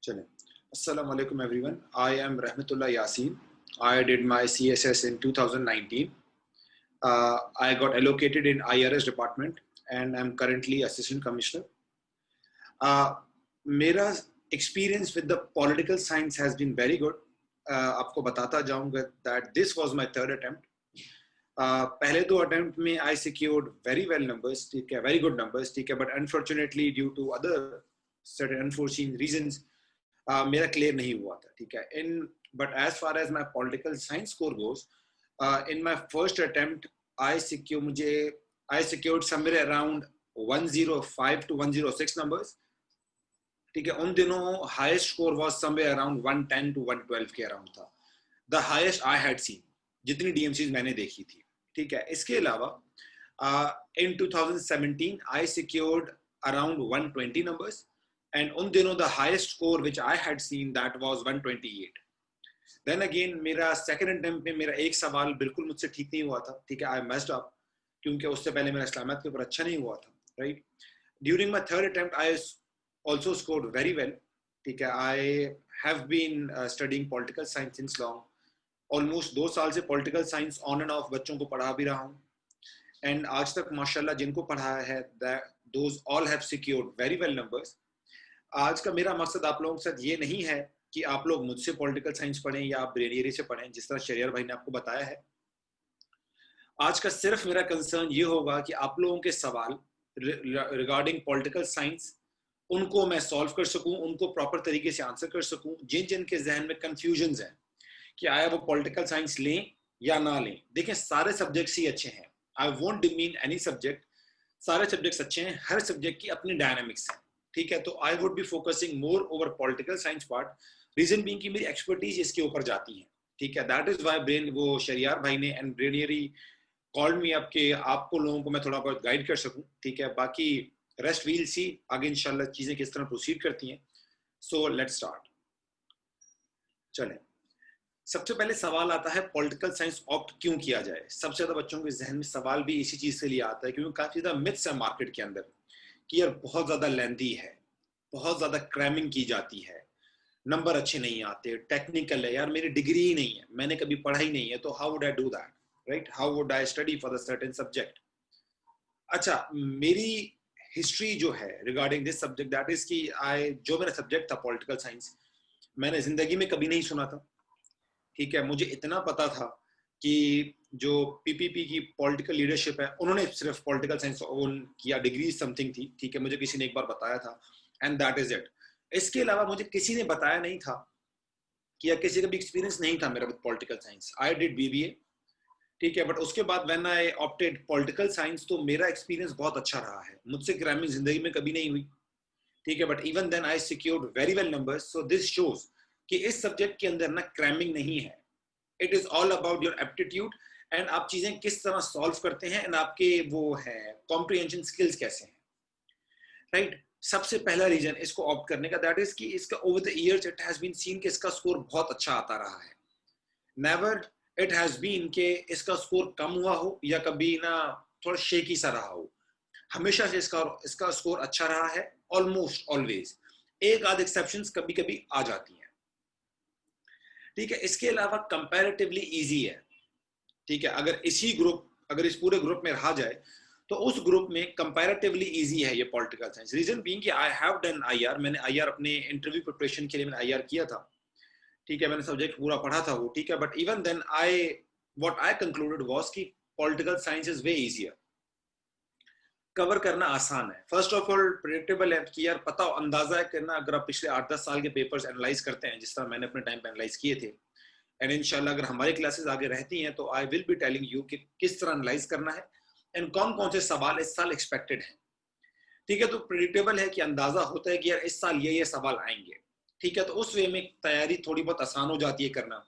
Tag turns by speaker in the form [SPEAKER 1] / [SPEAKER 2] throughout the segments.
[SPEAKER 1] चलें। Assalamu alaikum everyone. I am Rahmatullah Yasin. I did my CSS in 2019. I got allocated in IRS department and I'm currently assistant commissioner. मेरा experience with the political science has been very good. आपको बताता जाऊंगा that this was my third attempt. पहले दो attempt में I secured very well numbers, ठीक है, very good numbers, ठीक है, but unfortunately due to other certain unforeseen reasons मेरा क्लियर नहीं हुआ था, ठीक है. इन but as far as my political science score goes, in my first attempt I secured somewhere around 105 to 106 numbers, ठीक है. उन दिनों highest score was somewhere around 110 to 112 के अराउंड था, the highest I had seen जितनी DMCs मैंने देखी थी, ठीक है. इसके अलावा in 2017 I secured around 120 numbers and उन दिनों the highest score which I had seen that was 128. Then again मेरा second attempt में मेरा एक सवाल बिल्कुल मुझसे ठीक नहीं हुआ था, ठीक है. I messed up क्योंकि उससे पहले मेरा इस्लामियत के ऊपर अच्छा नहीं हुआ था, right. During my third attempt I also scored very well, ठीक है. I have been studying political science since long. Almost 2 साल से political science on and off बच्चों को पढ़ा भी रहा हूँ and आज तक माशाल्लाह जिनको पढ़ाया है those all have secured very well numbers. आज का मेरा मकसद आप लोगों के साथ ये नहीं है कि आप लोग मुझसे पॉलिटिकल साइंस पढ़ें या आप ब्रेनियरी से पढ़ें जिस तरह शरियार भाई ने आपको बताया है. आज का सिर्फ मेरा कंसर्न ये होगा कि आप लोगों के सवाल रिगार्डिंग पॉलिटिकल साइंस उनको मैं सॉल्व कर सकूं, उनको प्रॉपर तरीके से आंसर कर सकूं. जिन जिन के जहन में कंफ्यूजन्स हैं कि आया वो पॉलिटिकल साइंस लें या ना लें, देखें सारे सब्जेक्ट्स ही अच्छे हैं. I won't demean any subject, सारे सब्जेक्ट्स अच्छे हैं, हर सब्जेक्ट की अपनी डायनामिक्स है, ठीक है. तो I would be focusing more over political science part, reason being कि मेरी एक्सपर्टीज इसके ऊपर जाती है, ठीक है. दैट इज व्हाई ब्रेन वो शरियार भाई ने एंड ब्रेनियरी कॉल्ड मी अप के आपको लोगों को मैं थोड़ा बहुत गाइड कर सकूं, ठीक है. बाकी रेस्ट वील सी आगे इंशाल्लाह चीजें किस तरह प्रोसीड करती हैं. So let's start. चलें, सबसे पहले सवाल आता है पॉलिटिकल साइंस ऑप्ट क्यों किया जाए. सबसे ज्यादा बच्चों के जहन में सवाल भी इसी चीज से लिए आता है क्योंकि काफी ज्यादा मिथ्स है मार्केट के अंदर कि यार बहुत ज्यादा लेंथी है, बहुत ज्यादा क्रैमिंग की जाती है, नंबर अच्छे नहीं आते, टेक्निकल है, यार मेरी डिग्री ही नहीं है, मैंने कभी पढ़ा ही नहीं है, तो how would I do that, right. How would I study for the certain subject. अच्छा, मेरी हिस्ट्री जो है regarding this subject that is कि जो मेरा सब्जेक्ट था पॉलिटिकल साइंस मैंने जिंदगी में कभी नहीं सुना था, ठीक है. मुझे इतना पता था कि जो पीपीपी की पॉलिटिकल लीडरशिप है उन्होंने सिर्फ पॉलिटिकल साइंस ओन किया, डिग्री समथिंग थी, ठीक है. मुझे किसी ने एक बार बताया था एंड दैट इज इट. इसके अलावा मुझे किसी ने बताया नहीं था कि या किसी का भी एक्सपीरियंस नहीं था मेरा with political science. I did BBA, ठीक है, बट उसके बाद when I opted political science तो मेरा एक्सपीरियंस बहुत अच्छा रहा है. मुझसे क्रैमिंग जिंदगी में कभी नहीं हुई, ठीक है. But even then I secured very well numbers. So this shows कि इस सब्जेक्ट के अंदर ना क्रैमिंग नहीं है. It is all about your aptitude and आप चीजें किस तरह सॉल्व करते हैं एंड आपके वो है कॉम्प्रिहेंशन स्किल्स कैसे हैं, राइट. सबसे पहला रीजन इसको ऑप्ट करने का दैट इज कि इसका over the years it has been seen कि इसका स्कोर बहुत अच्छा आता रहा है. नेवर इट हैज बीन कि इसका स्कोर कम हुआ हो या कभी ना थोड़ा शेकी सा रहा हो. हमेशा से इसका स्कोर अच्छा रहा है, ऑलमोस्ट ऑलवेज. एक आध एक्सेप्शंस कभी कभी आ जाती हैं, ठीक है. इसके अलावा कंपैरेटिवली इजी है, ठीक है. अगर इस पूरे ग्रुप में रहा जाए तो उस ग्रुप में कंपैरेटिवली इजी है ये पॉलिटिकल साइंस. रीजन बीइंग कि आई हैव डन आईआर, मैंने आईआर अपने इंटरव्यू प्रिपरेशन के लिए मैंने आईआर किया था, ठीक है. मैंने सब्जेक्ट पूरा पढ़ा था वो, ठीक है. But even then what I concluded was कि political science is way easier, cover करना आसान है. फर्स्ट ऑफ ऑल प्रेडिक्टेबल है कि यार पता अंदाजा है करना. अगर आप पिछले 8-10 साल के पेपर्स एनालाइज करते हैं जिस तरह मैंने अपने टाइम पे एनालाइज किए थे एंड इंशाल्लाह अगर हमारी क्लासेस आगे रहती हैं तो I will be telling you कि किस तरह एनालाइज करना है एंड कौन कौन से सवाल इस साल एक्सपेक्टेड हैं, ठीक है. तो प्रेडिक्टेबल है कि अंदाजा होता है कि यार इस साल ये सवाल आएंगे, ठीक है. तो उस वे में तैयारी थोड़ी बहुत आसान हो जाती है करना,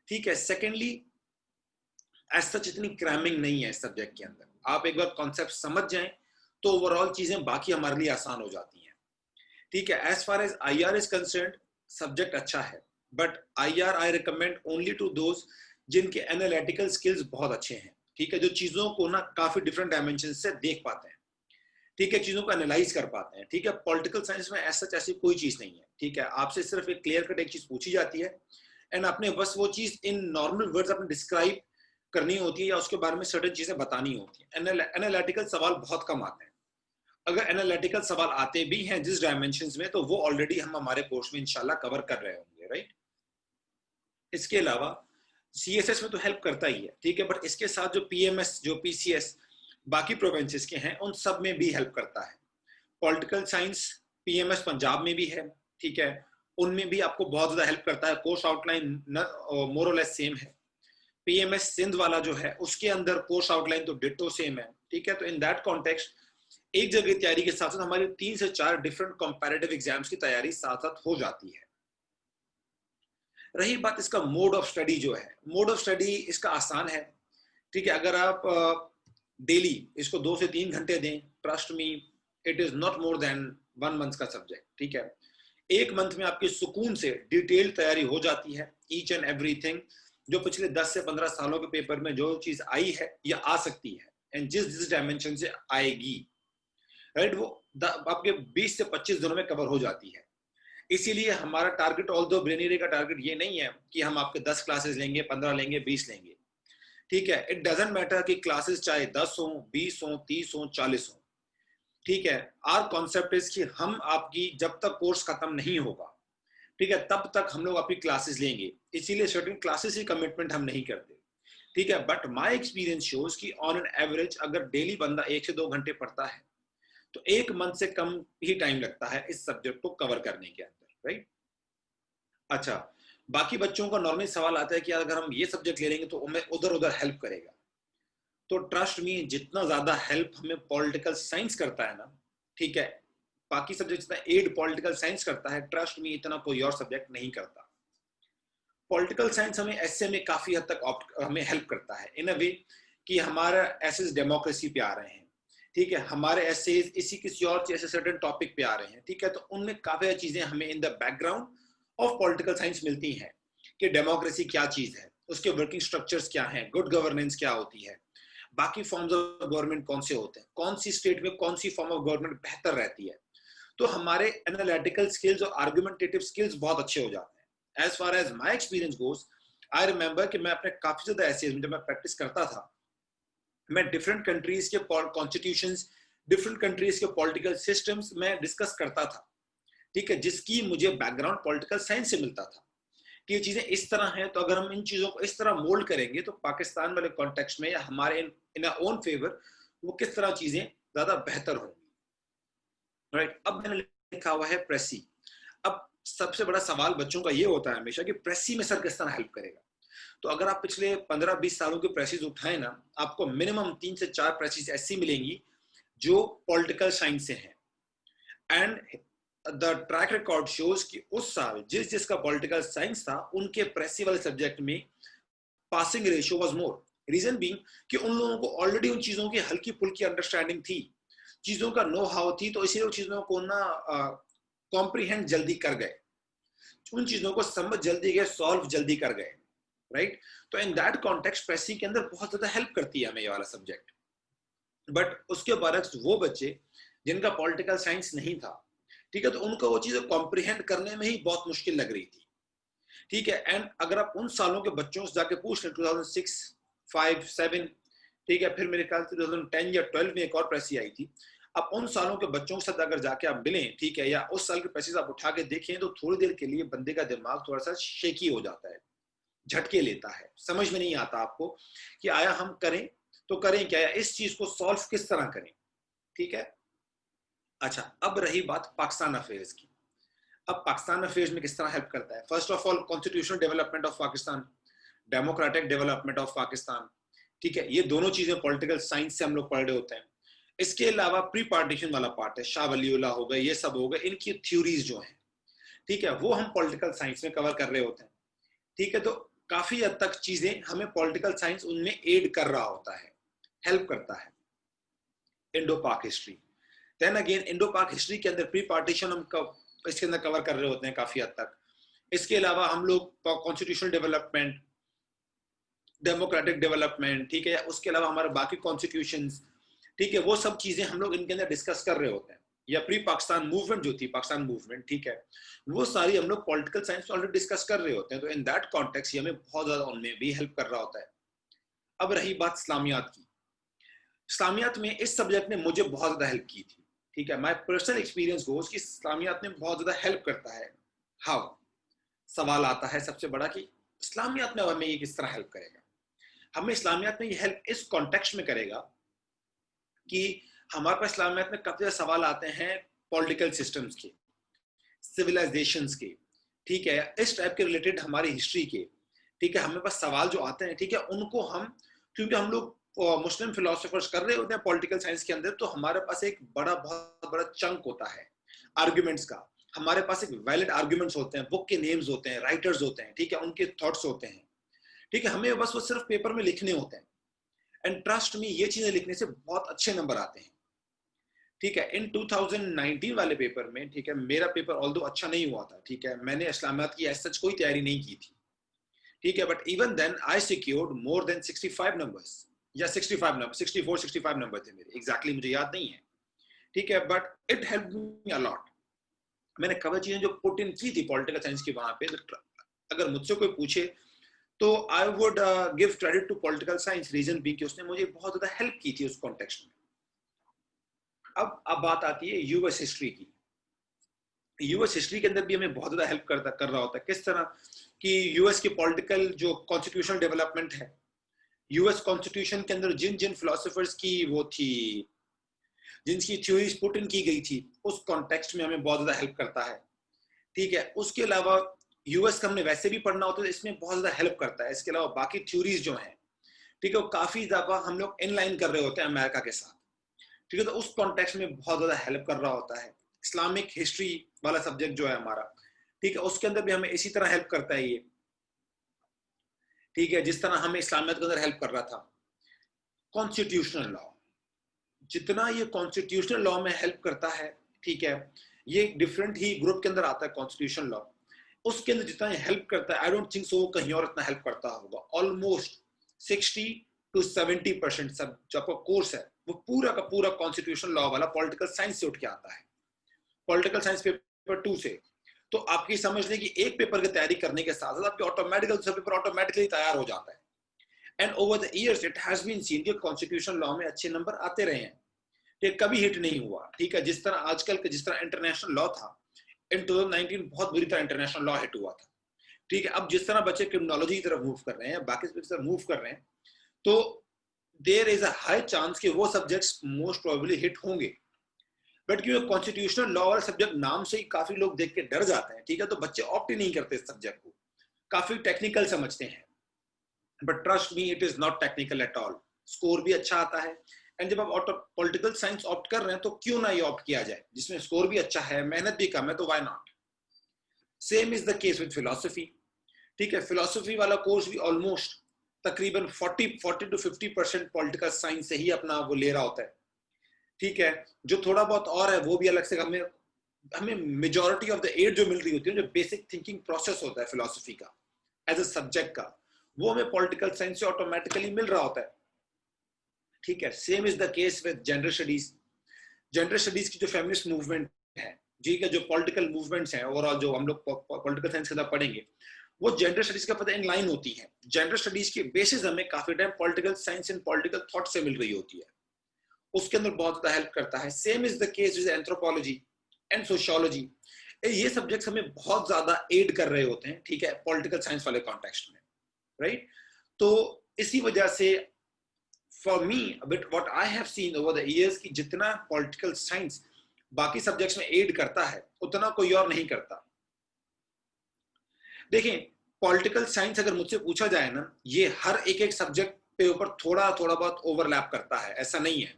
[SPEAKER 1] ठीक है. सेकेंडली एज सच इतनी क्रैमिंग नहीं है इस सब्जेक्ट के अंदर. आप एक बार कॉन्सेप्ट समझ जाएं तो ओवरऑल चीजें बाकी हमारे लिए आसान हो जाती हैं, ठीक है. As far as IR is concerned subject अच्छा है, but IR I recommend only to those जिनके एनालिटिकल स्किल्स बहुत अच्छे हैं, ठीक है. जो चीजों को ना काफी डिफरेंट डायमेंशन से देख पाते हैं, ठीक है, चीजों को एनालाइज कर पाते हैं। ठीक है, पॉलिटिकल साइंस में ऐसी कोई चीज नहीं है। ठीक है, आपसे सिर्फ एक क्लियर कट एक चीज पूछी जाती है एंड आपने बस वो चीज इन नॉर्मल वर्ड्स अपने डिस्क्राइब करनी होती है या उसके बारे में सर्टेन चीजें बतानी होती है। एनालिटिकल सवाल बहुत कम आते हैं। अगर एनालिटिकल सवाल आते भी हैं जिस डायमेंशंस में, तो वो ऑलरेडी हम हमारे कोर्स में इंशाल्लाह कवर कर रहे होंगे, राइट। इसके अलावा सीएसएस में तो हेल्प करता ही है, ठीक है, बट इसके साथ जो पीएमएस, जो पीसीएस बाकी प्रोविंसेस के हैं, उन सब में भी हेल्प करता है। पॉलिटिकल साइंस पीएमएस पंजाब में भी है, ठीक है, उनमें भी आपको बहुत ज्यादा हेल्प करता है। कोर्स आउटलाइन मोर और लेस सेम है। पीएमएस सिंध वाला जो है उसके अंदर कोर्स आउटलाइन तो डिटो सेम है, ठीक है। तो इन दैट कॉन्टेक्स्ट एक जगह तैयारी के साथ साथ हमारी 3 से 4 डिफरेंट कंपैरेटिव एग्जाम्स की तैयारी साथ साथ हो जाती है। रही बात इसका मोड ऑफ स्टडी, जो है मोड ऑफ स्टडी इसका आसान है, ठीक है। अगर आप डेली इसको 2 से 3 घंटे दें, trust me it is not more than 1 month का सब्जेक्ट, ठीक है। 1 मंथ में आपकी सुकून से डिटेल तैयारी हो जाती है। ईच एंड एवरीथिंग जो पिछले 10 से 15 सालों के पेपर में जो चीज आई है या आ सकती है एंड जिस डायमेंशन से आएगी, राइट, वो आपके 20 से 25 दिनों में कवर हो जाती है। इसीलिए हमारा टारगेट, ऑल्दो ब्रेनियरी का टारगेट ये नहीं है कि हम आपके 10 क्लासेस लेंगे, 15 लेंगे, 20 लेंगे, ठीक है। इट डजंट मैटर कि क्लासेस चाहे 10 हो, 20 हो, 30 हो, 40 हो, ठीक है। आवर कॉन्सेप्ट इज कि हम आपकी जब तक कोर्स खत्म नहीं होगा, ठीक है, तब तक हम लोग आपकी क्लासेस लेंगे। इसीलिए सर्टेन क्लासेस ही कमिटमेंट हम नहीं करते, ठीक है। बट माय एक्सपीरियंस शोज कि ऑन एन एवरेज अगर डेली बंदा 1 से 2 घंटे पढ़ता है तो 1 मंथ से कम ही टाइम लगता है इस सब्जेक्ट को कवर करने के अंदर, राइट। अच्छा, बाकी बच्चों का नॉर्मली सवाल आता है कि अगर हम ये सब्जेक्ट ले लेंगे तो हमें उधर उधर हेल्प करेगा। तो ट्रस्ट मी, जितना ज्यादा हेल्प हमें पॉलिटिकल साइंस करता है ना, ठीक है, बाकी सब्जेक्ट जितना एड पॉलिटिकल साइंस करता है, ट्रस्ट मी इतना कोई और सब्जेक्ट नहीं करता। पॉलिटिकल साइंस हमें ऐसे में काफी हद तक हमें हेल्प करता है इन अ वे कि हमारा एसेस डेमोक्रेसी पे आ रहे हैं, ठीक है, हमारे एसेस इसी किसी और ऐसे सर्टेन टॉपिक पे आ रहे हैं, ठीक है। तो उनमें काफी चीजें हमें in the background of political science मिलती हैं कि डेमोक्रेसी क्या चीज है, उसके वर्किंग स्ट्रक्चर्स क्या हैं, गुड गवर्नेंस क्या होती है, बाकी फॉर्म्स ऑफ गवर्नमेंट कौन से होते हैं, कौन सी स्टेट में कौन सी फॉर्म ऑफ गवर्नमेंट बेहतर रहती है। तो हमारे एनालिटिकल स्किल्स और आर्गुमेंटेटिव स्किल्स बहुत अच्छे हो जाते हैं। As far as my experience goes, I remember कि मैं अपने काफी ज्यादा ऐसे जब मैं प्रैक्टिस करता था, मैं डिफरेंट कंट्रीज के कॉन्स्टिट्यूशंस, डिफरेंट कंट्रीज के पॉलिटिकल सिस्टम्स में डिस्कस करता था, ठीक है, जिसकी मुझे बैकग्राउंड पॉलिटिकल साइंस से मिलता था कि ये चीजें इस तरह हैं। तो अगर हम इन चीजों को इस तरह मोल्ड करेंगे तो पाकिस्तान वाले कॉन्टेक्स्ट में या हमारे इन ओन फेवर वो किस तरह चीजें ज्यादा बेहतर होंगी, राइट। अब मैंने लिखा हुआ है प्रेसी। अब सबसे बड़ा सवाल बच्चों का ये होता है हमेशा कि प्रेसी में सर किस तरह हेल्प करेगा। तो अगर आप पिछले 15-20 सालों के प्रेसिस उठाए ना, आपको मिनिमम 3 से 4 प्रेसिस ऐसी मिलेंगी जो पॉलिटिकल साइंस से हैं। And the track record shows कि उस साल जिसका पॉलिटिकल साइंस था, उनके प्रेसी वाले सब्जेक्ट में passing ratio was more. Reason being कि उन लोगों को ऑलरेडी उन चीजों की हल्की फुल्की अंडरस्टैंडिंग थी, चीजों का नो हाउ थी, तो इसीलिए उन चीजों को ना कॉम्प्रीहेंड जल्दी कर गए, उन चीजों को समझ जल्दी गए, सॉल्व जल्दी कर गए, राइट। तो इन दैट कॉन्टेक्स्ट प्रेसिंग के अंदर बहुत ज्यादा हेल्प करती है हमें ये वाला सब्जेक्ट। बट उसके बरक्स वो बच्चे जिनका पॉलिटिकल साइंस नहीं था, ठीक है, तो उनको वो चीजें कॉम्प्रीहेंड करने में ही बहुत मुश्किल लग रही थी, ठीक है। एंड अगर आप उन सालों के बच्चों से जाके पूछ लें 2006, 5, 7, ठीक है, फिर मेरे ख्याल से 2010 या 12 में एक और प्रेसी आई थी। अब उन सालों के बच्चों के साथ अगर जाके आप मिलें, ठीक है, या उस साल के प्रेसिस आप उठा के देखें, तो थोड़ी देर के लिए बंदे का दिमाग थोड़ा सा शेकी हो जाता है, झटके लेता है, समझ में नहीं आता आपको कि आया हम करें तो करें क्या, या इस चीज को सॉल्व किस तरह करें, ठीक है। अच्छा, अब रही बात पाकिस्तान अफेयर्स की। अब पाकिस्तान अफेयर्स में किस तरह हेल्प करता है। First of all constitutional development of Pakistan, democratic development of Pakistan, ठीक है, ये दोनों चीजें पॉलिटिकल साइंस से हम लोग पढ़ रहे होते हैं। इसके अलावा प्री पार्टीशन वाला पार्ट है, शाह वलीउल्लाह हो गए, ये सब हो गए, इनकी थ्योरीज जो हैं, ठीक है, वो हम पॉलिटिकल साइंस में कवर कर रहे होते हैं, ठीक है। तो काफी हद तक चीजें हमें पॉलिटिकल साइंस उनमें एड कर रहा होता है, हेल्प करता है। Indo Pak history, then again Indo Pak history के अंदर प्री पार्टीशन हम इसके अंदर कवर कर रहे होते हैं काफी हद तक। इसके अलावा हम लोग कॉन्स्टिट्यूशनल डेवलपमेंट, डेमोक्रेटिक डेवलपमेंट, ठीक है, उसके अलावा हमारे बाकी कॉन्स्टिट्यूशंस, ठीक है, वो सब चीजें हम लोग इनके अंदर डिस्कस कर रहे होते हैं, या प्री पाकिस्तान मूवमेंट जो थी, पाकिस्तान मूवमेंट, ठीक है, वो सारी हम लोग पॉलिटिकल साइंस में ऑलरेडी डिस्कस कर रहे होते हैं, तो इन दैट कॉन्टेक्स्ट ये हमें बहुत ज्यादा उनमें भी हेल्प कर रहा होता है। अब रही बात इस्लामियात की, इस्लामियात में इस सब्जेक्ट ने मुझे बहुत ज्यादा हेल्प की थी, ठीक है, माय पर्सनल एक्सपीरियंस गोज कि इस्लामियात में बहुत ज्यादा हेल्प करता है। हाउ? सवाल आता है सबसे बड़ा कि इस्लामियात में हमें ये किस तरह हेल्प करेगा। हमें इस्लामियात में ये हेल्प इस कॉन्टेक्स्ट में करेगा कि हमारे पास इस्लामियात में काफी ज्यादा सवाल आते हैं पॉलिटिकल सिस्टम्स के, सिविलाइजेशंस के, ठीक है, इस टाइप के रिलेटेड हमारी हिस्ट्री के, ठीक है, हमें पास सवाल जो आते हैं, ठीक है, उनको हम, क्योंकि हम लोग मुस्लिम फिलोसोफर्स कर रहे होते हैं पॉलिटिकल साइंस के अंदर, तो हमारे पास एक बहुत बड़ा चंक होता है आर्ग्यूमेंट्स का, हमारे पास एक वैलिड आर्ग्यूमेंट्स होते हैं, बुक के नेम्स होते हैं, राइटर्स होते हैं, ठीक है, उनके थॉट्स होते हैं, ठीक है, हमें बस वो सिर्फ पेपर में लिखने होते हैं। एंड ट्रस्ट में ये चीजें लिखने से बहुत अच्छे नंबर आते हैं, ठीक है। इन 2019 वाले पेपर में, ठीक है, मेरा पेपर ऑल्दो अच्छा नहीं हुआ था, ठीक है, मैंने इस्लामियात की ऐसा कोई तैयारी नहीं की थी, ठीक है, but even then I secured more than 65 numbers, या 65 नंबर, 64 65 नंबर थे मेरे, एग्जैक्टली मुझे याद नहीं है, ठीक है, but it help me a lot. मैंने कवर चीजें जो पुट इन की थी पॉलिटिकल साइंस की वहां पे, अगर मुझसे कोई पूछे तो I would give credit to political science, reason be कि उसने मुझे बहुत ज्यादा हेल्प की थी उस कॉन्टेक्स्ट में। अब बात आती है यूएस हिस्ट्री की। यूएस हिस्ट्री के अंदर भी हमें बहुत ज्यादा हेल्प कर रहा होता है, किस तरह कि यूएस की पॉलिटिकल जो कॉन्स्टिट्यूशनल डेवलपमेंट है, यूएस कॉन्स्टिट्यूशन के अंदर जिन जिन फिलोसोफर्स की वो थी, जिनकी थ्योरीज पुट इन की गई थी, उस कॉन्टेक्स्ट में हमें बहुत ज्यादा हेल्प करता है, ठीक है। उसके अलावा यूएस का हमने वैसे भी पढ़ना होता है, इसमें बहुत ज्यादा हेल्प करता है। इसके अलावा बाकी थ्योरीज जो हैं, ठीक है, वो काफी ज्यादा हम लोग इनलाइन कर रहे होते हैं अमेरिका के साथ, ठीक है, तो उस कॉन्टेक्स्ट में बहुत ज्यादा हेल्प कर रहा होता है। इस्लामिक हिस्ट्री वाला सब्जेक्ट जो है हमारा, ठीक है, उसके अंदर भी हमें इसी तरह हेल्प करता है ये, ठीक है, जिस तरह हमें इस्लामियत के अंदर हेल्प कर रहा था। कॉन्स्टिट्यूशनल लॉ, जितना ये कॉन्स्टिट्यूशनल लॉ में हेल्प करता है, ठीक है, ये डिफरेंट ही ग्रुप के अंदर आता है कॉन्स्टिट्यूशनल लॉ, उसके अंदर जितना हेल्प करता है, आई डोंट थिंक सो वो कहीं और इतना हेल्प करता होगा। ऑलमोस्ट 60 to 70% सब जो आपका कोर्स है वो पूरा का पूरा कॉन्स्टिट्यूशनल लॉ वाला पॉलिटिकल साइंस से उठ के आता है, पॉलिटिकल साइंस पेपर 2 से। तो आपकी समझ लें कि एक पेपर की तैयारी करने के साथ साथ आपके ऑटोमेटिकल सब पेपर ऑटोमेटिकली तैयार हो जाता है। And over the years it has been seen कि कॉन्स्टिट्यूशनल लॉ में अच्छे नंबर आते रहे हैं, ये कभी हिट नहीं हुआ, ठीक है। जिस तरह आजकल के जिस तरह इंटरनेशनल लॉ था, इन 2019 बहुत बुरी तरह इंटरनेशनल लॉ हिट हुआ था, ठीक है। अब जिस तरह बच्चे क्रिमिनोलॉजी की तरफ मूव कर रहे हैं, बाकी की तरफ मूव कर रहे हैं, तो there is a high chance कि वो सब्जेक्ट्स मोस्ट प्रोबेबली हिट होंगे। बट क्योंकि कॉन्स्टिट्यूशनल लॉ वाला सब्जेक्ट नाम से ही काफी लोग देख के डर जाते हैं, ठीक है, तो बच्चे ऑप्ट ही नहीं करते इस सब्जेक्ट को, काफी टेक्निकल समझते हैं। But trust me, it is not technical at all, score भी अच्छा आता है। एंड जब आप पॉलिटिकल साइंस ऑप्ट कर रहे हैं, तो क्यों ना ये ऑप्ट किया जाए जिसमें स्कोर भी अच्छा है, मेहनत भी कम है, तो why not. Same is the case with philosophy, ठीक है, फिलोसफी वाला कोर्स भी ऑलमोस्ट तकरीबन 40 to 50% पॉलिटिकल साइंस से ही अपना वो ले रहा होता है, ठीक है। जो थोड़ा बहुत और है वो भी अलग से हमें हमें मेजॉरिटी ऑफ द एड जो मिल रही होती है, जो बेसिक थिंकिंग प्रोसेस होता है फिलोसफी का एज अ सब्जेक्ट का, वो हमें पॉलिटिकल साइंस से ऑटोमेटिकली मिल रहा होता है, ठीक है। Same is the case with gender studies. Gender studies की जो फेमिनिस्ट मूवमेंट है, जी का जो पॉलिटिकल मूवमेंट्स हैं ओवरऑल, जो हम लोग पॉलिटिकल साइंस के अंदर पढ़ेंगे, वो जेंडर स्टडीज का पता इन लाइन होती है। जेंडर स्टडीज की बेसिस हमें काफी time political science and political thought से मिल रही होती है, उसके अंदर बहुत ज्यादा हेल्प करता है। Same is the case with anthropology and sociology, ये सब्जेक्ट्स हमें बहुत ज्यादा एड कर रहे होते हैं, ठीक है, पॉलिटिकल साइंस वाले कॉन्टेक्स्ट में, राइट। तो इसी वजह से for me but what I have seen over the years कि जितना पॉलिटिकल साइंस बाकी सब्जेक्ट्स में एड करता है, उतना कोई और नहीं करता। देखें, पॉलिटिकल साइंस अगर मुझसे पूछा जाए ना, ये हर एक सब्जेक्ट पे ऊपर थोड़ा थोड़ा बहुत ओवरलैप करता है, ऐसा नहीं है।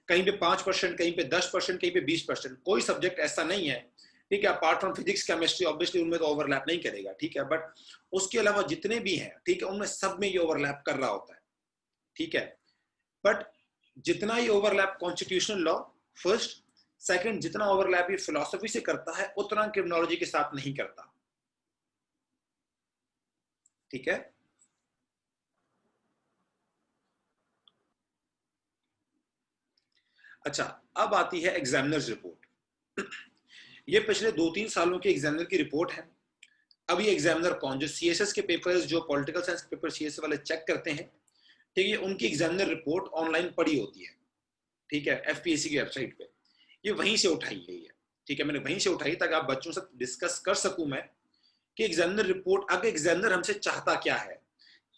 [SPEAKER 1] कहीं पे 5%, कहीं पे 10%, कहीं पे 20%, कोई सब्जेक्ट ऐसा नहीं है, ठीक है, apart from physics chemistry, obviously उनमें तो ओवरलैप नहीं करेगा, ठीक है, बट उसके अलावा जितने भी हैं, ठीक है, उनमें सब में ये ओवरलैप कर रहा होता है, ठीक है। बट जितना ये overlap constitutional law first, second जितना ओवरलैप ये फिलोसफी से करता है, उतना क्रिमिनोलॉजी के साथ नहीं करता, ठीक है। अच्छा, अब आती है एग्जामिनर्स रिपोर्ट। ये पिछले 2-3 सालों के एग्जामिनर की रिपोर्ट है। अब ये एग्जामिनर कौन, जो सीएसएस के पेपर्स, जो पॉलिटिकल साइंस के पेपर सीएसएस वाले चेक करते हैं, ठीक है, उनकी एग्जामिनर रिपोर्ट ऑनलाइन पड़ी होती है, ठीक है, एफपीएससी की वेबसाइट पे। ये वहीं से उठाई गई है, ठीक है, मैंने वहीं से उठाई ताकि आप बच्चों से डिस्कस कर सकूं मैं कि एग्जामिनर रिपोर्ट, अगर एग्जामिनर हमसे चाहता क्या है,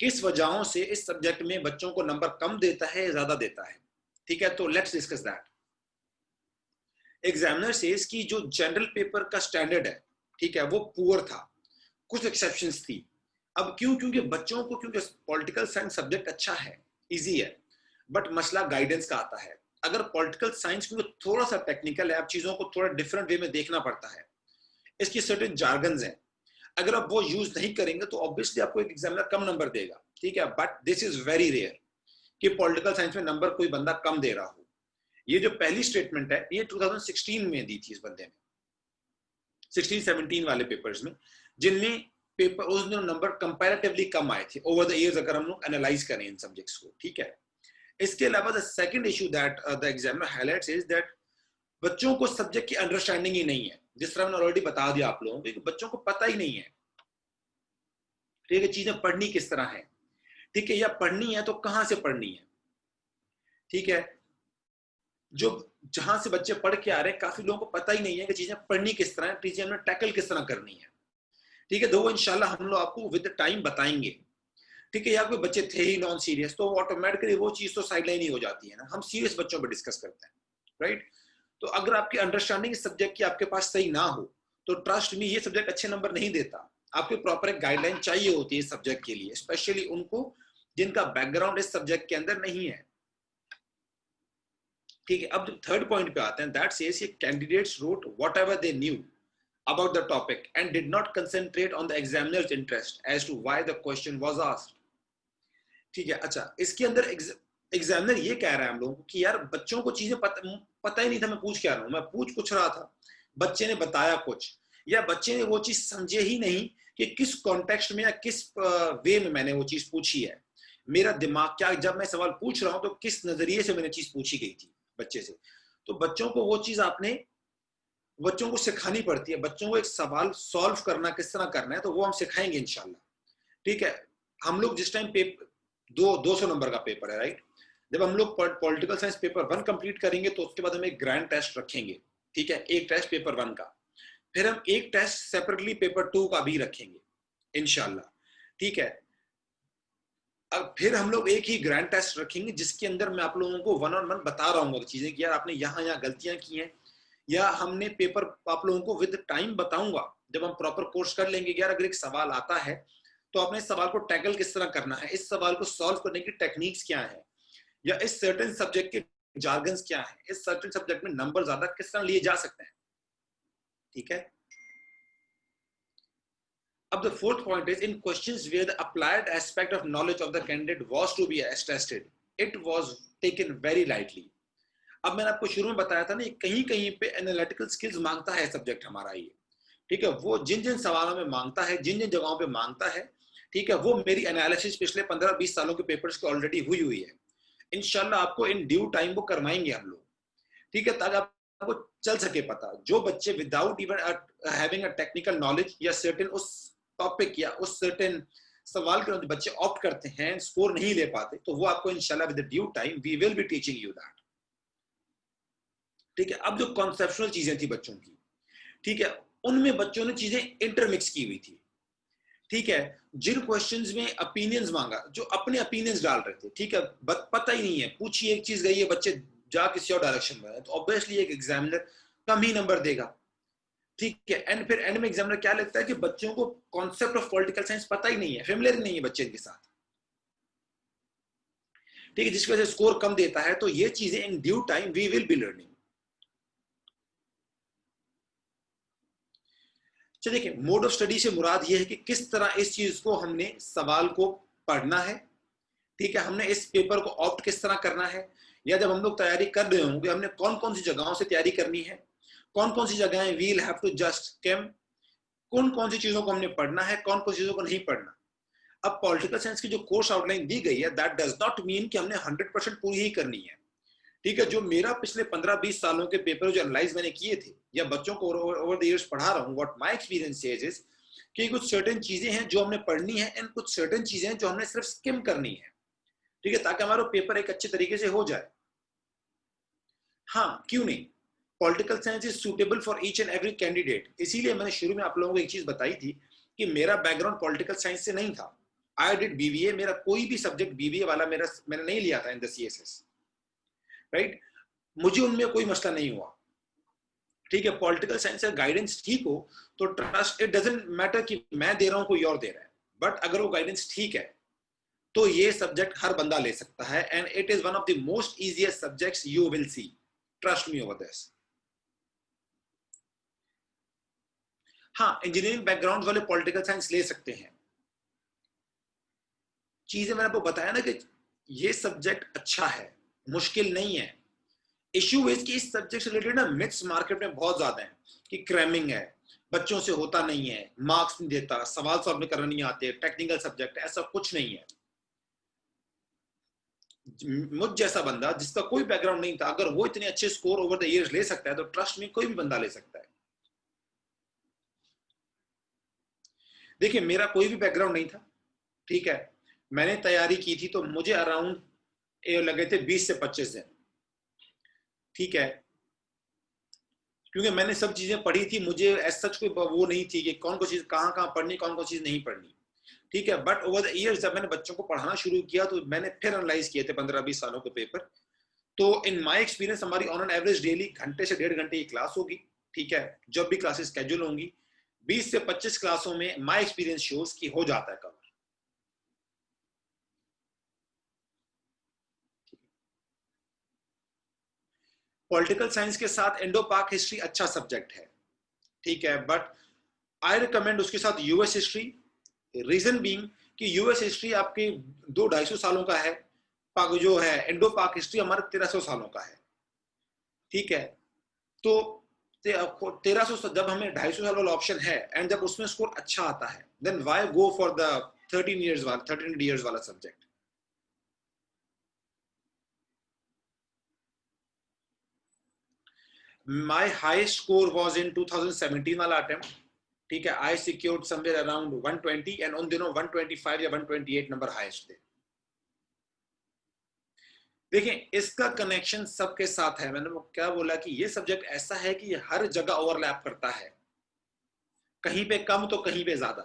[SPEAKER 1] किस वजहों से इस सब्जेक्ट में बच्चों को नंबर कम देता है या ज्यादा देता है, ठीक है। तो let's discuss that. Examiner says कि जो जनरल पेपर का स्टैंडर्ड है, ठीक है, वो पुअर था, कुछ एक्सेप्शंस थी। अब क्यों? क्योंकि बच्चों को, क्योंकि पॉलिटिकल साइंस सब्जेक्ट अच्छा है, इजी है, बट मसला गाइडेंस का आता है। अगर पॉलिटिकल साइंस क्योंकि थोड़ा सा टेक्निकल है, आप चीजों को थोड़ा डिफरेंट वे में देखना पड़ता है, इसकी सर्टेन जार्गन्स हैं, अगर आप वो यूज नहीं करेंगे तो ऑब्वियसली आपको एक एग्जामिनर कम नंबर देगा, ठीक है। But this is very rare कि पॉलिटिकल साइंस में नंबर कोई बंदा कम दे रहा हो। ये जो पहली स्टेटमेंट है, ये 2016 में दी थी इस बंदे ने, 16-17 वाले पेपर्स में, जिनमें पेपर उस दिन नंबर कंपैरेटिवली कम आए थे ओवर द इयर्स, अगर हम लोग एनालाइज करें इन सब्जेक्ट्स को, ठीक है। इसके अलावा the second issue that the examiner highlights is that बच्चों को सब्जेक्ट की अंडरस्टैंडिंग ही नहीं है। जिस तरह मैंने ऑलरेडी बता दिया आप लोगों को कि बच्चों को पता ही नहीं है, ठीक है, चीजें पढ़नी किस तरह है, ठीक है, या पढ़नी है तो कहां से पढ़नी है, ठीक है। जो जहां से बच्चे पढ़ के आ रहे हैं, काफी लोगों को पता ही नहीं है कि चीजें पढ़नी किस तरह है, चीजें हमें टैकल किस तरह करनी है, ठीक है। तो वो इंशाल्लाह हम लोग आपको विद टाइम बताएंगे, ठीक है। या कोई बच्चे थे ही नॉन सीरियस, तो ऑटोमेटिकली वो चीज तो साइडलाइन ही हो जाती है ना, हम सीरियस बच्चों पर डिस्कस करते हैं, राइट। तो अगर आपकी अंडरस्टैंडिंग इस सब्जेक्ट की आपके पास सही ना हो, तो ट्रस्ट में ये सब्जेक्ट अच्छे नंबर नहीं देता। आपको प्रॉपर एक गाइडलाइन चाहिए होती है इस सब्जेक्ट के लिए, स्पेशली उनको जिनका बैकग्राउंड इस सब्जेक्ट के अंदर नहीं है, ठीक है। अब जो थर्ड पॉइंट पे आते हैं, that says candidates rote whatever they knew about the topic and did not concentrate on the examiner's interest as to why the question was asked, ठीक है। अच्छा, इसके अंदर एग्जामिनर ये कह रहा है हम लोगों को कि यार बच्चों को चीजें पता ही नहीं था मैं पूछ क्या रहा हूं, मैं पूछ कुछ रहा था, बच्चे ने बताया कुछ, या बच्चे ने वो चीज समझे ही नहीं कि किस कॉन्टेक्स्ट में या किस वे में मैंने वो चीज पूछी है, मेरा दिमाग क्या, जब मैं सवाल पूछ रहा हूं तो किस नजरिए से मैंने चीज पूछी गई थी बच्चे से। तो बच्चों को वो चीज आपने बच्चों को सिखानी पड़ती है, बच्चों को एक सवाल सॉल्व करना किस तरह करना है, तो वो हम सिखाएंगे इंशाल्लाह, ठीक है। हम लोग जिस टाइम पेपर 200 नंबर का पेपर है, राइट, जब हम लोग पॉलिटिकल साइंस पेपर 1 कंप्लीट करेंगे तो उसके बाद हम एक ग्रैंड टेस्ट रखेंगे, ठीक है, एक टेस्ट पेपर 1 का, फिर हम एक टेस्ट सेपरेटली पेपर 2 का भी रखेंगे इंशाल्लाह, ठीक है। अब फिर हम लोग एक ही ग्रैंड टेस्ट रखेंगे जिसके अंदर मैं आप लोगों को 1-on-1 बता रहा हूँ चीजें कि यार आपने यहाँ गलतियां की हैं, या हमने पेपर आप लोगों को विद टाइम बताऊंगा जब हम प्रॉपर कोर्स कर लेंगे कि यार अगर एक सवाल आता है तो आपने इस सवाल को टैकल किस तरह करना है, इस सवाल को सॉल्व करने की टेक्निक्स क्या है, या इस सर्टेन सब्जेक्ट के जार्गन्स क्या है, इस सर्टेन सब्जेक्ट में नंबर ज्यादा किस तरह लिए जा सकते हैं, ठीक है। अब the fourth point is in questions where the applied aspect of knowledge of the candidate was to be tested, it was taken very lightly. अब मैंने आपको शुरू में बताया था ना, कहीं कहीं पे एनालिटिकल स्किल्स मांगता है सब्जेक्ट हमारा ये, ठीक है, वो जिन जिन सवालों में मांगता है, जिन जिन जगहों पे मांगता है, ठीक है, वो मेरी एनालिसिस पिछले 15-20 सालों के पेपर्स की ऑलरेडी हुई है। इंशाल्लाह आपको इन ड्यू टाइम वो करवाएंगे हम लोग, ठीक है, ताकि आपको चल सके पता। जो बच्चे without even having a technical knowledge या सर्टेन उस टॉपिक या उस सर्टेन सवाल के बच्चे ऑप्ट करते हैं, स्कोर नहीं ले पाते, तो वो आपको इंशाल्लाह with due time we will be teaching you that, ठीक है। अब जो कॉन्सेप्चुअल चीजें थी बच्चों की, ठीक है, उनमें बच्चों ने चीजें इंटरमिक्स की हुई थी, ठीक है। जिन क्वेश्चंस में ओपिनियंस मांगा, जो अपने ओपिनियंस डाल रहे थे, ठीक है, पता ही नहीं है, पूछी एक चीज गई है, बच्चे जा किसी और डायरेक्शन में है, तो ऑब्वियसली एक एग्जामिनर कम ही नंबर देगा, ठीक है। एंड फिर एंड में एग्जामिनर क्या लगता है कि बच्चों को कॉन्सेप्ट ऑफ पॉलिटिकल साइंस पता ही नहीं है, फेमिलियर नहीं है बच्चे के साथ, ठीक है, जिसकी वजह से स्कोर कम देता है। तो ये चीजें in due time we will be learning. चलिए देखिए, मोड ऑफ स्टडी से मुराद ये है कि किस तरह इस चीज को हमने सवाल को पढ़ना है, ठीक है, हमने इस पेपर को ऑप्ट किस तरह करना है, या जब हम लोग तैयारी कर रहे होंगे हमने कौन कौन सी जगहों से तैयारी करनी है, कौन कौन सी जगहें we'll have to just cram, कौन कौन सी चीजों को हमने पढ़ना है, कौन कौन सी चीजों को नहीं पढ़ना। अब पॉलिटिकल साइंस की जो कोर्स आउटलाइन दी गई है, दैट डज नॉट मीन कि हमने 100% पूरी ही करनी है, ठीक है, जो मेरा पिछले 15-20 सालों के पेपर जो एनालाइज मैंने किए थे या बच्चों को ओवर द इयर्स पढ़ा रहा हूँ, व्हाट माय एक्सपीरियंस इज कि कुछ सर्टेन चीजें हैं जो हमने पढ़नी है एंड कुछ सर्टेन चीजें हैं जो हमने सिर्फ स्किम करनी है, ठीक है, ताकि हमारा पेपर एक अच्छे तरीके से हो जाए। हाँ, क्यों नहीं, political science is suitable for each and every candidate. इसीलिए मैंने शुरू में आप लोगों को एक चीज बताई थी कि मेरा बैकग्राउंड पॉलिटिकल साइंस से नहीं था। आई डिड बीबीए, मेरा कोई भी सब्जेक्ट बीबीए वाला मैंने नहीं लिया था इन द सीएसएस, राइट। मुझे उनमें कोई मसला नहीं हुआ, ठीक है। पॉलिटिकल साइंस का गाइडेंस ठीक हो तो ट्रस्ट, इट डजंट मैटर कि मैं दे रहा हूं कोई और दे रहा है, बट अगर वो गाइडेंस ठीक है तो ये सब्जेक्ट हर बंदा ले सकता है and it is one of the most easiest subjects you will see, trust me over this. हाँ, इंजीनियरिंग बैकग्राउंड वाले पॉलिटिकल साइंस ले सकते हैं। चीजें मैंने आपको बताया ना कि ये सब्जेक्ट अच्छा है, मुश्किल नहीं है। इश्यू इज कि इस सब्जेक्ट से रिलेटेड ना मिथ्स मार्केट में बहुत ज्यादा है कि क्रैमिंग है, बच्चों से होता नहीं है, मार्क्स नहीं देता, सवाल सॉल्व करना नहीं आते, टेक्निकल सब्जेक्ट, ऐसा कुछ नहीं है। मुझ जैसा बंदा जिसका कोई बैकग्राउंड नहीं था, अगर वो इतने अच्छे स्कोर ओवर द इयर्स ले सकता है तो ट्रस्ट में कोई भी बंदा ले सकता है। देखिए, मेरा कोई भी बैकग्राउंड नहीं था, ठीक है, मैंने तैयारी की थी तो मुझे अराउंड लगे थे 20 से 25 दिन, ठीक है, क्योंकि मैंने सब चीजें पढ़ी थी, मुझे ऐसा सच कोई वो नहीं थी कि कौन कौन चीज कहाँ कहाँ पढ़नी, कौन कौन चीज नहीं पढ़नी, ठीक है। बट ओवर द इयर्स जब मैंने बच्चों को पढ़ाना शुरू किया तो मैंने फिर एनालाइज किए थे 15-20 सालों के पेपर। तो इन माय एक्सपीरियंस हमारी ऑन एन एवरेज डेली घंटे से 1.5 घंटे की क्लास होगी, ठीक है, जब भी क्लासेस स्केड्यूल होंगी 20 से 25 क्लासों में माय एक्सपीरियंस शोज की हो जाता है कवर। पॉलिटिकल साइंस के साथ इंडो पाक हिस्ट्री अच्छा सब्जेक्ट है, ठीक है, बट आई रिकमेंड उसके साथ यूएस हिस्ट्री। रीजन बीइंग कि यूएस हिस्ट्री आपके 200-250 सालों का है, पाक जो है इंडो पाक हिस्ट्री हमारे 1300 सालों का है, ठीक है। तो 1300 जब हमें 250 साल वाला ऑप्शन है एंड जब उसमें स्कोर अच्छा आता है, then why go for the 13 years वाला subject. My highest score was in 2017 वाला अटेम्प्ट, ठीक है, I secured somewhere around 120 and उन दिनों 125 या 128 नंबर हाईएस्ट थे। देखिए, इसका कनेक्शन सबके साथ है। मैंने क्या बोला कि ये सब्जेक्ट ऐसा है कि ये हर जगह ओवरलैप करता है, कहीं पे कम तो कहीं पे ज्यादा।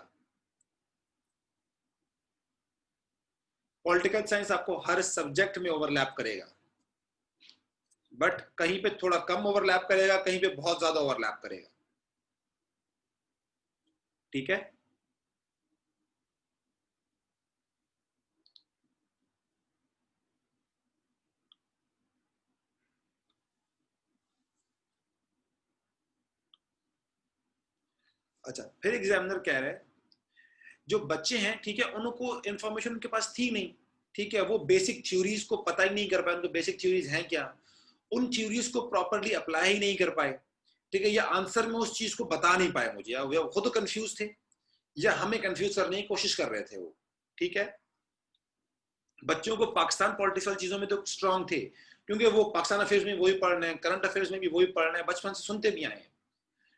[SPEAKER 1] पॉलिटिकल साइंस आपको हर सब्जेक्ट में ओवरलैप करेगा, बट कहीं पे थोड़ा कम ओवरलैप करेगा, कहीं पे बहुत ज्यादा ओवरलैप करेगा, ठीक है। अच्छा, फिर एग्जामिनर कह रहे हैं जो बच्चे हैं, ठीक है, उनको इंफॉर्मेशन उनके पास थी नहीं, ठीक है, वो बेसिक थ्योरीज को पता ही नहीं कर पाए, उनको बेसिक थ्योरीज हैं क्या, उन थ्योरीज को प्रॉपर्ली अप्लाई ही नहीं कर पाए, ठीक है, या आंसर में उस चीज को बता नहीं पाए मुझे, या वो खुद कंफ्यूज थे या हमें कंफ्यूज करने की कोशिश कर रहे थे वो, ठीक है। बच्चों को पाकिस्तान पॉलिटिकल चीजों में तो स्ट्रांग थे क्योंकि वो पाकिस्तान अफेयर्स में वही पढ़ रहे हैं, करंट अफेयर्स में भी वही पढ़ रहे हैं, बचपन से सुनते भी आए हैं,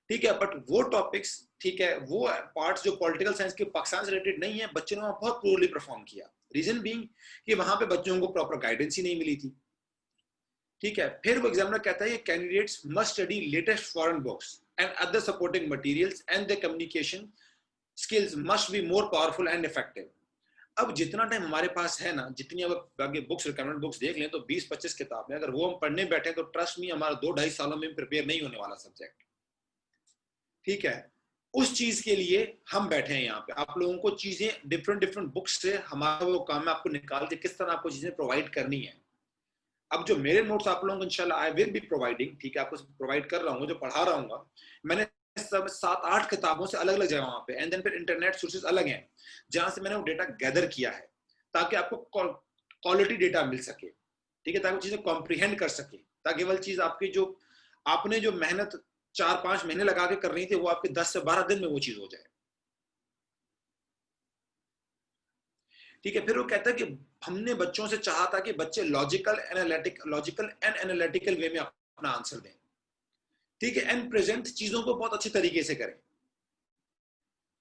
[SPEAKER 1] ठीक है, बट वो टॉपिक्स, ठीक है, वो पार्ट्स जो पॉलिटिकल साइंस के पाकिस्तान से रिलेटेड नहीं है, बच्चों ने वहां बहुत पोरली परफॉर्म किया। रीजन बीइंग कि वहां पे बच्चों को प्रॉपर गाइडेंस ही नहीं मिली थी, ठीक है। फिर वो एग्जामिनर कहता है candidates must study latest foreign books and other supporting materials and the communication skills must be more powerful and effective. अब जितना टाइम हमारे पास है ना, जितनी अब आगे बुक्स रिकमेंडेड बुक्स देख लें तो 20-25 किताबें, अगर वो हम पढ़ने बैठे तो ट्रस्ट मी हमारा 2-2.5 सालों में प्रिपेयर नहीं होने वाला सब्जेक्ट, ठीक है। उस चीज के लिए हम बैठे हैं यहाँ पे, आप लोगों को चीजें डिफरेंट डिफरेंट बुक्स से, हमारा वो काम है आपको निकाल के किस तरह आपको चीजें प्रोवाइड करनी है। अब जो मेरे नोट्स आप लोगों को इंशाल्लाह आई विल बी प्रोवाइडिंग, ठीक है, आपको प्रोवाइड कर रहा हूँ, जो पढ़ा रहा हूँ, मैंने सब 7-8 किताबों से अलग अलग जगह वहां पे, एंड देन फिर इंटरनेट सोर्सेज अलग हैं जहां से मैंने वो डेटा गैदर किया है ताकि आपको क्वालिटी डेटा मिल सके, ठीक है, ताकि चीजें कॉम्प्रिहेंड कर सके, ताकि वह चीज आपकी जो आपने जो मेहनत 4-5 महीने लगा के कर रही थी वो आपके 10 से 12 दिन में वो चीज हो जाए, ठीक है, फिर वो कहता है कि हमने बच्चों से चाहा था कि बच्चे लॉजिकल एंड एनालिटिकल वे में अपना आंसर दें, ठीक है, एंड प्रेजेंट चीजों को बहुत अच्छी तरीके से करें,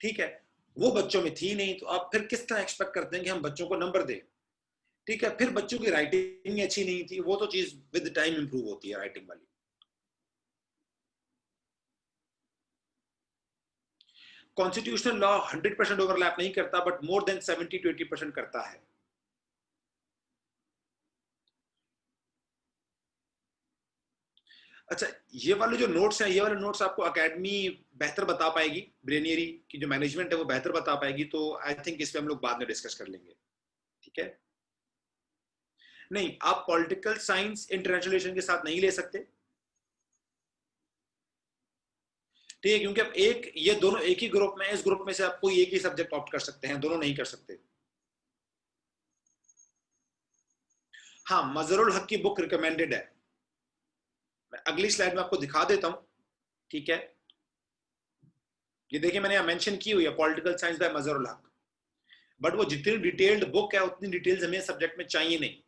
[SPEAKER 1] ठीक है, वो बच्चों में थी नहीं, तो आप फिर किस तरह एक्सपेक्ट करते हैं कि हम बच्चों को नंबर दें, ठीक है। फिर बच्चों की राइटिंग अच्छी नहीं थी, वो तो चीज विद टाइम इंप्रूव होती है राइटिंग वाली। कॉन्स्टिट्यूशनल लॉ 100% ओवरलैप नहीं करता, बट मोर देन 70 to 80% करता है। अच्छा, ये वाले जो नोट्स हैं, ये वाले नोट्स आपको एकेडमी बेहतर बता पाएगी, ब्रेनियरी की जो मैनेजमेंट है वो बेहतर बता पाएगी, तो आई थिंक इस पे हम लोग बाद में डिस्कस कर लेंगे, ठीक है। नहीं, आप पॉलिटिकल साइंस इंटरनेशनल रिलेशन के साथ नहीं ले सकते, ठीक है, क्योंकि अब एक ये दोनों एक ही ग्रुप में, इस ग्रुप में से आप कोई एक ही सब्जेक्ट ऑप्ट कर सकते हैं, दोनों नहीं कर सकते। हाँ, मजरुल हक की बुक रिकमेंडेड है, मैं अगली स्लाइड में आपको दिखा देता हूं, ठीक है। ये देखिए मैंने यहां मेंशन की हुई है, पॉलिटिकल साइंस बाय मजरुल हक, बट वो जितनी डिटेल्ड बुक है उतनी डिटेल्स हमें सब्जेक्ट में चाहिए नहीं,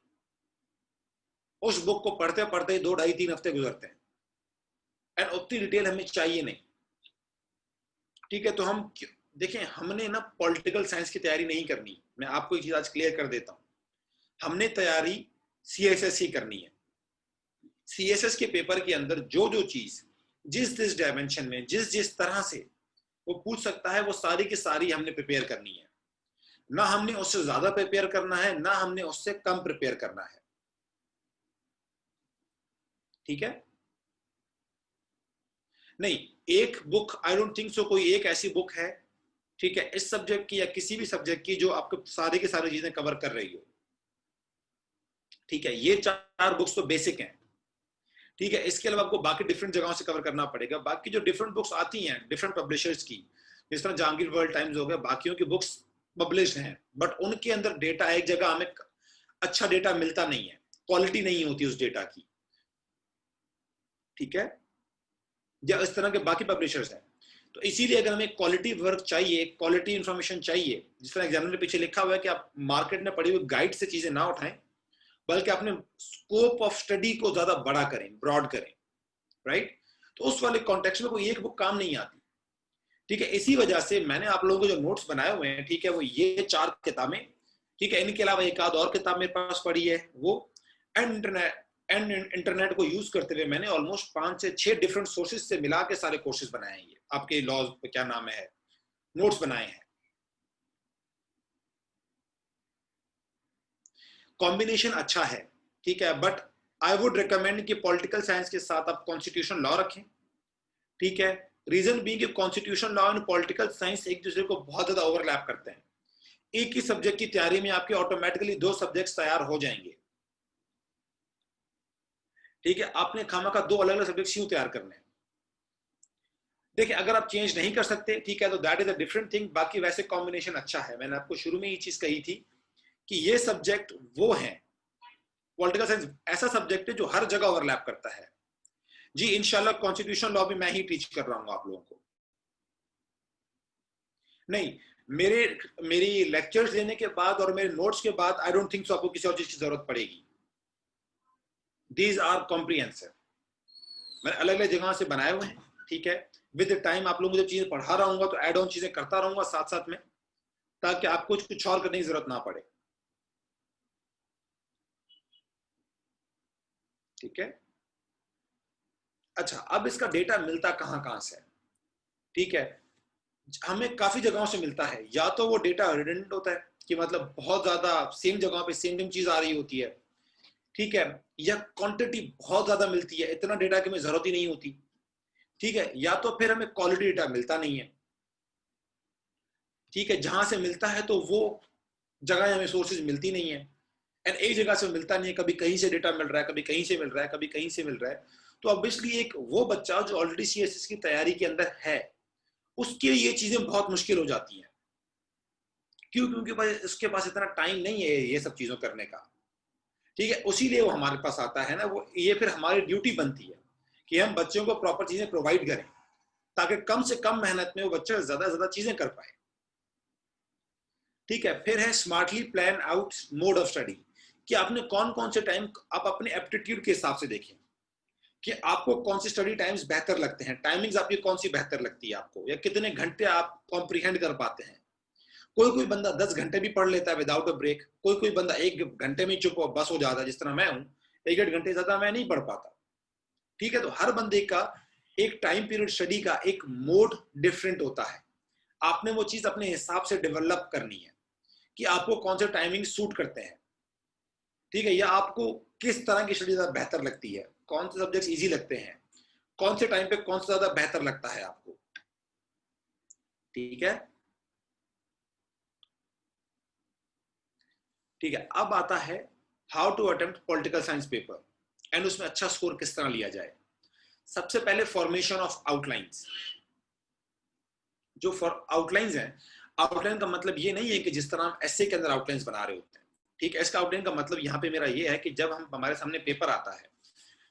[SPEAKER 1] उस बुक को पढ़ते पढ़ते ही 2, 2.5, 3 हफ्ते गुजरते हैं, एंड उतनी डिटेल हमें चाहिए नहीं, ठीक है। तो हम देखें, हमने ना पॉलिटिकल साइंस की तैयारी नहीं करनी, मैं आपको एक चीज आज क्लियर कर देता हूं, हमने तैयारी सीएसएस ही करनी है। सीएसएस के पेपर के अंदर जो जो चीज जिस डायमेंशन में जिस तरह से वो पूछ सकता है, वो सारी की सारी हमने प्रिपेयर करनी है, ना हमने उससे ज्यादा प्रिपेयर करना है, ना हमने उससे कम प्रिपेयर करना है, ठीक है। नहीं, एक book I don't think so कोई एक ऐसी बुक है, ठीक है, इस सब्जेक्ट की या किसी भी सब्जेक्ट की जो आपको सारी की सारी चीजें कवर कर रही हो, ठीक है। ये 4 बुक्स तो बेसिक हैं, ठीक है, इसके अलावा आपको बाकी डिफरेंट जगहों से कवर करना पड़ेगा। बाकी जो डिफरेंट बुक्स आती हैं डिफरेंट पब्लिशर्स की, जिस तरह जहांगीर वर्ल्ड टाइम्स हो गया, बाकियों की बुक्स पब्लिश्ड हैं, बट उनके अंदर डेटा एक जगह हमें अच्छा डेटा मिलता नहीं है, क्वालिटी नहीं होती उस डेटा की, ठीक है, या इस तरह के बाकी पब्लिशर्स हैं। तो इसीलिए अगर हमें क्वालिटी वर्क चाहिए, क्वालिटी इंफॉर्मेशन चाहिए, जिस तरह एग्जामिनर के पीछे लिखा हुआ है कि आप मार्केट में पड़ी हुई गाइड से चीजें ना उठाएं, बल्कि अपने स्कोप ऑफ स्टडी को ज्यादा बड़ा करें, ब्रॉड करें, राइट। तो उस वाले कॉन्टेक्स्ट में कोई एक बुक काम नहीं आती, ठीक है। इसी वजह से मैंने आप लोगों को जो नोट्स बनाए हुए हैं, ठीक है, वो ये 4 किताबें, ठीक है, इनके अलावा एक आध और किताब मेरे पास पड़ी है वो, एंड इंटरनेट को यूज करते हुए मैंने ऑलमोस्ट 5 से 6 डिफरेंट सोर्सेज से मिला के सारे कोर्सेज बनाए हैं, ये आपके लॉज पे क्या नाम है, नोट्स बनाए हैं। कॉम्बिनेशन अच्छा है, ठीक है, बट आई वुड रिकमेंड कि पॉलिटिकल साइंस के साथ आप कॉन्स्टिट्यूशन लॉ रखें, ठीक है। रीजन बीइंग कि constitution law and political science एक दूसरे को बहुत ज्यादा ओवरलैप करते हैं, एक ही सब्जेक्ट की तैयारी में आपके ऑटोमेटिकली 2 सब्जेक्ट्स तैयार हो जाएंगे, ठीक है। आपने खामखा 2 अलग अलग सब्जेक्ट क्यों तैयार करने हैं? देखिए, अगर आप चेंज नहीं कर सकते, ठीक है, तो that is a different thing, बाकी वैसे कॉम्बिनेशन अच्छा है। मैंने आपको शुरू में ये चीज कही थी कि ये सब्जेक्ट वो है, पॉलिटिकल साइंस ऐसा सब्जेक्ट है जो हर जगह ओवरलैप करता है। जी इंशाल्लाह कॉन्स्टिट्यूशन लॉ भी मैं ही टीच कर रहा हूँ आप लोगों को। नहीं, मेरे मेरी लेक्चर्स देने के बाद और मेरे नोट्स के बाद आई डोंट थिंक सो आपको किसी और चीज की जरूरत पड़ेगी। दीज आर कॉम्प्रिहेंसिव, मैंने अलग अलग जगह से बनाए हुए हैं, ठीक है। विद टाइम आप लोगों को जब चीजें पढ़ा रहा हूँ तो एड ऑन चीजें करता रहूंगा साथ साथ में, ताकि आपको कुछ और करने की जरूरत ना पड़े, ठीक है। अच्छा, अब इसका डेटा मिलता कहां कहां से, ठीक है। हमें काफी जगहों से मिलता है, या तो वो डेटा रिडंडेंट होता है कि मतलब बहुत ज्यादा सेम जगह पे सेम चीज आ रही होती है, ठीक है, या क्वांटिटी बहुत ज्यादा मिलती है, इतना डेटा की हमें जरूरत ही नहीं होती, ठीक है, या तो फिर हमें क्वालिटी डेटा मिलता नहीं है, ठीक है। जहां से मिलता है तो वो जगह हमें सोर्सेज मिलती नहीं है, एंड एक जगह से मिलता नहीं है, कभी कहीं से डेटा मिल रहा है, कभी कहीं से मिल रहा है, कभी कहीं से मिल रहा है। तो ऑब्वियसली एक वो बच्चा जो ऑलरेडी सीएसएस की तैयारी के अंदर है, उसके लिए ये चीजें बहुत मुश्किल हो जाती हैं। क्यों? क्योंकि भाई उसके पास इतना टाइम नहीं है ये सब चीजों करने का, ठीक है। उसीलिए वो हमारे पास आता है ना, वो ये फिर हमारी ड्यूटी बनती है कि हम बच्चों को प्रॉपर चीजें प्रोवाइड करें, ताकि कम से कम मेहनत में वो बच्चा ज्यादा से ज्यादा चीजें कर पाए। ठीक है, फिर है smartly plan out mode of study, कि आपने कौन कौन से टाइम आप अपने एप्टीट्यूड के हिसाब से देखें कि आपको कौन सी स्टडी टाइम्स बेहतर लगते हैं, टाइमिंग्स आपकी कौन सी बेहतर लगती है आपको, या कितने घंटे आप कॉम्प्रिहेंड कर पाते हैं। कोई कोई बंदा 10 घंटे भी पढ़ लेता है विदाउट अ ब्रेक, कोई कोई बंदा 1 घंटे में चुप बस हो जाता है, जिस तरह मैं हूं, 1-1.5 घंटे ज्यादा मैं नहीं पढ़ पाता। ठीक है, तो हर बंदे का एक टाइम पीरियड स्टडी का एक मोड डिफरेंट होता है। आपने वो चीज अपने हिसाब से डेवलप करनी है कि आपको कौन से टाइमिंग सूट करते हैं। ठीक है, या आपको किस तरह की स्टडी ज्यादा बेहतर लगती है, कौन से सब्जेक्ट्स इजी लगते हैं, कौन से टाइम पे कौन सा ज्यादा बेहतर लगता है आपको। ठीक है, ठीक है, अब आता है how to attempt political science paper and उसमें अच्छा स्कोर किस तरह लिया जाए। सबसे पहले फॉर्मेशन ऑफ आउटलाइंस। जो आउटलाइंस हैं, आउटलाइन का मतलब ये नहीं है कि जिस तरह हम एसे के अंदर आउटलाइंस बना रहे होते हैं। ठीक है, इसका आउटलाइन का मतलब यहाँ पे मेरा ये है कि जब हम हमारे सामने पेपर आता है,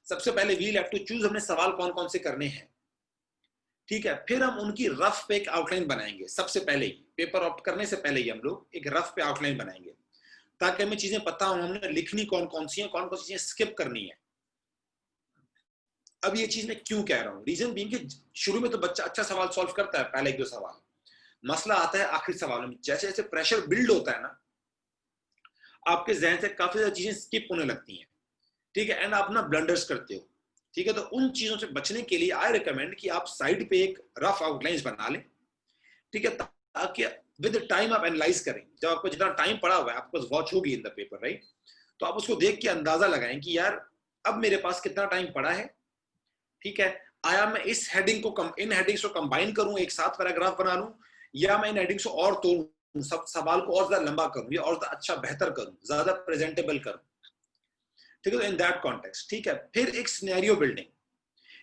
[SPEAKER 1] सबसे पहले वी हैव टू चूज हमने सवाल कौन कौन से करने हैं। ठीक है, फिर हम उनकी रफ पे एक आउटलाइन बनाएंगे। सबसे पहले ही पेपर ऑप्ट करने से पहले ही हम लोग एक रफ पे आउटलाइन बनाएंगे, ताकि हमें चीजें पता हो हमने लिखनी कौन कौन सी है, कौन कौन सी चीजें स्किप करनी है। अब ये चीज मैं क्यों कह रहा हूँ, रीजन बीइंग कि शुरू में तो बच्चा अच्छा सवाल सॉल्व करता है, पहले 1-2 सवाल, मसला आता है आखिरी सवालों में। जैसे जैसे प्रेशर बिल्ड होता है ना, आपके जहन से काफी सारी चीजें स्किप होने लगती हैं। ठीक है, एंड आप ना ब्लंडर्स करते हो। ठीक है, तो उन चीजों से बचने के लिए आई रिकमेंड कि आप साइड पे एक रफ आउटलाइंस बना लें। ठीक है, ताकि विद टाइम आप एनालाइज करें। जब आपको जितना टाइम पड़ा हुआ है, आपको वॉच होगी इन द पेपर, राइट, तो आप उसको देख के अंदाजा लगाएं कि यार अब मेरे पास कितना टाइम पड़ा है। ठीक है, आया मैं इस हेडिंग को इन हेडिंग्स को कंबाइन करूं, एक साथ पैराग्राफ बना लूं, या मैं इन हेडिंग्स को और तोड़ूं, सब सवाल को और ज्यादा लंबा करूं, या और अच्छा बेहतर करूं, ज्यादा प्रेजेंटेबल करूं। ठीक है, तो इन दैट कॉन्टेक्स्ट। ठीक है, फिर एक सिनेरियो बिल्डिंग,